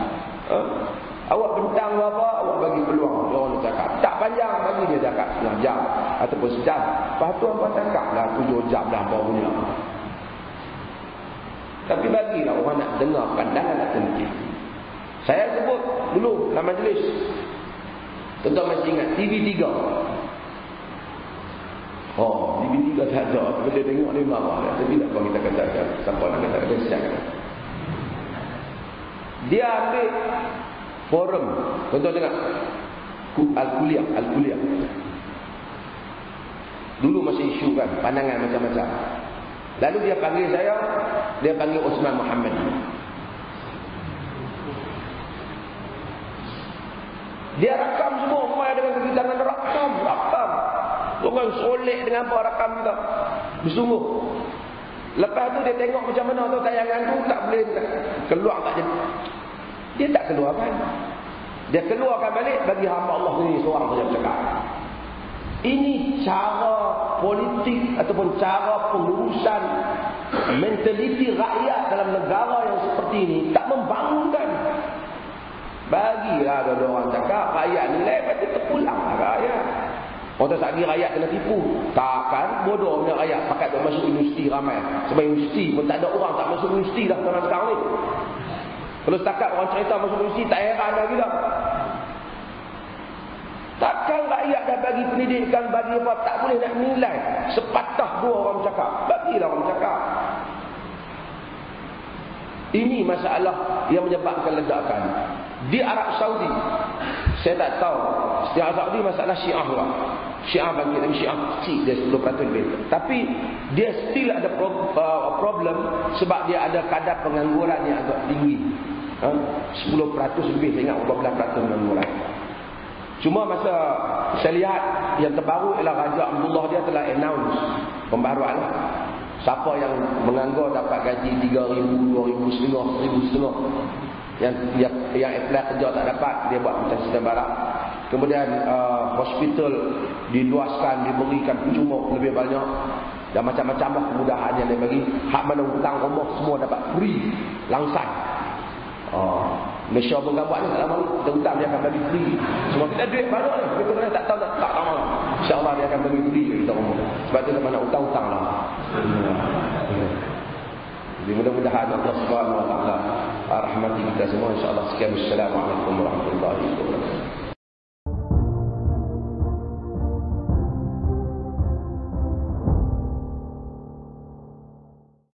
A: Awak bentang apa, awak bagi peluang. Orang cakap, tak panjang, bagi dia cakap setengah jam ataupun sejam. Lepas tu apa cakap lah 7 jam dah apa punya. Tapi bagilah orang nak dengar pandangan alternatif. Saya sebut dulu dalam majlis, tuan-tuan masih ingat TV3. Oh, TV3 tak ada. Tapi dia tengok ni marah. Tapi tak apa kita katakan. Sampai nak kata siap. Dia ambil forum. Tuan-tuan dengar. Al-Kuliah. Dulu masih isu kan. Pandangan macam-macam. Lalu dia panggil saya. Dia panggil Osman Muhammad. Dia rakam semua. Rumah dengan kegiatan rakam. Orang solek dengan apa rakam kita. Bersungguh. Lepas tu dia tengok macam mana tu tayangan tu tak boleh keluar tak jadi. Dia tak keluarkan. Dia keluarkan balik bagi hamba Allah ni seorang saja bercakap. Ini cara politik ataupun cara pengurusan mentaliti rakyat dalam negara yang seperti ini tak membangunkan. Bagilah ada orang cakap rakyat nilai, lepas tu terpulang rakyat. Orang tak lagi rakyat kena tipu. Takkan bodohnya rakyat pakai tak masuk universiti ramai. Sebab universiti pun tak ada orang tak masuk universiti dah sekarang ni. Kalau setakat orang cerita masuk universiti tak heran lagi dah. Takkan rakyat dah bagi pendidikan, bagi apa, tak boleh nak nilai. Sepatah dua orang cakap. Bagilah orang cakap. Ini masalah yang menyebabkan ledakan. Di Arab Saudi, saya tak tahu. Di Arab Saudi masalah Syiah lah. Syiah bangkit, tapi Syiah kecil, dia 10% lebih. Tapi dia still ada problem sebab dia ada kadar pengangguran yang agak tinggi. 10% lebih, saya ingat 14% pengangguran. Cuma masa saya lihat yang terbaru ialah Raja Abdullah dia telah announce pembaharuan. Siapa yang menganggur dapat gaji 3,000, 2,000 setengah, 1,000 setengah. Yang apply kerja tak dapat, dia buat macam sistem barat. Kemudian hospital diluaskan, diberikan cuma lebih banyak. Dan macam-macam lah kemudahan yang dia bagi. Hak mana hutang rumah semua dapat free, langsung. Malaysia pun buat ni tak lama ni. Kita hutang dia akan bagi free. Semua kita duit banyak ni. Kita kena tak tahu tak lama lah. InsyaAllah dia akan bagi free kita rumah. Sebab tu mana hutang-hutang lah. Jadi mudah-mudahan Allah Subhanahu Wa Taala rahmati kita semua. InsyaAllah. Sekian. Assalamualaikum warahmatullahi wabarakatuh.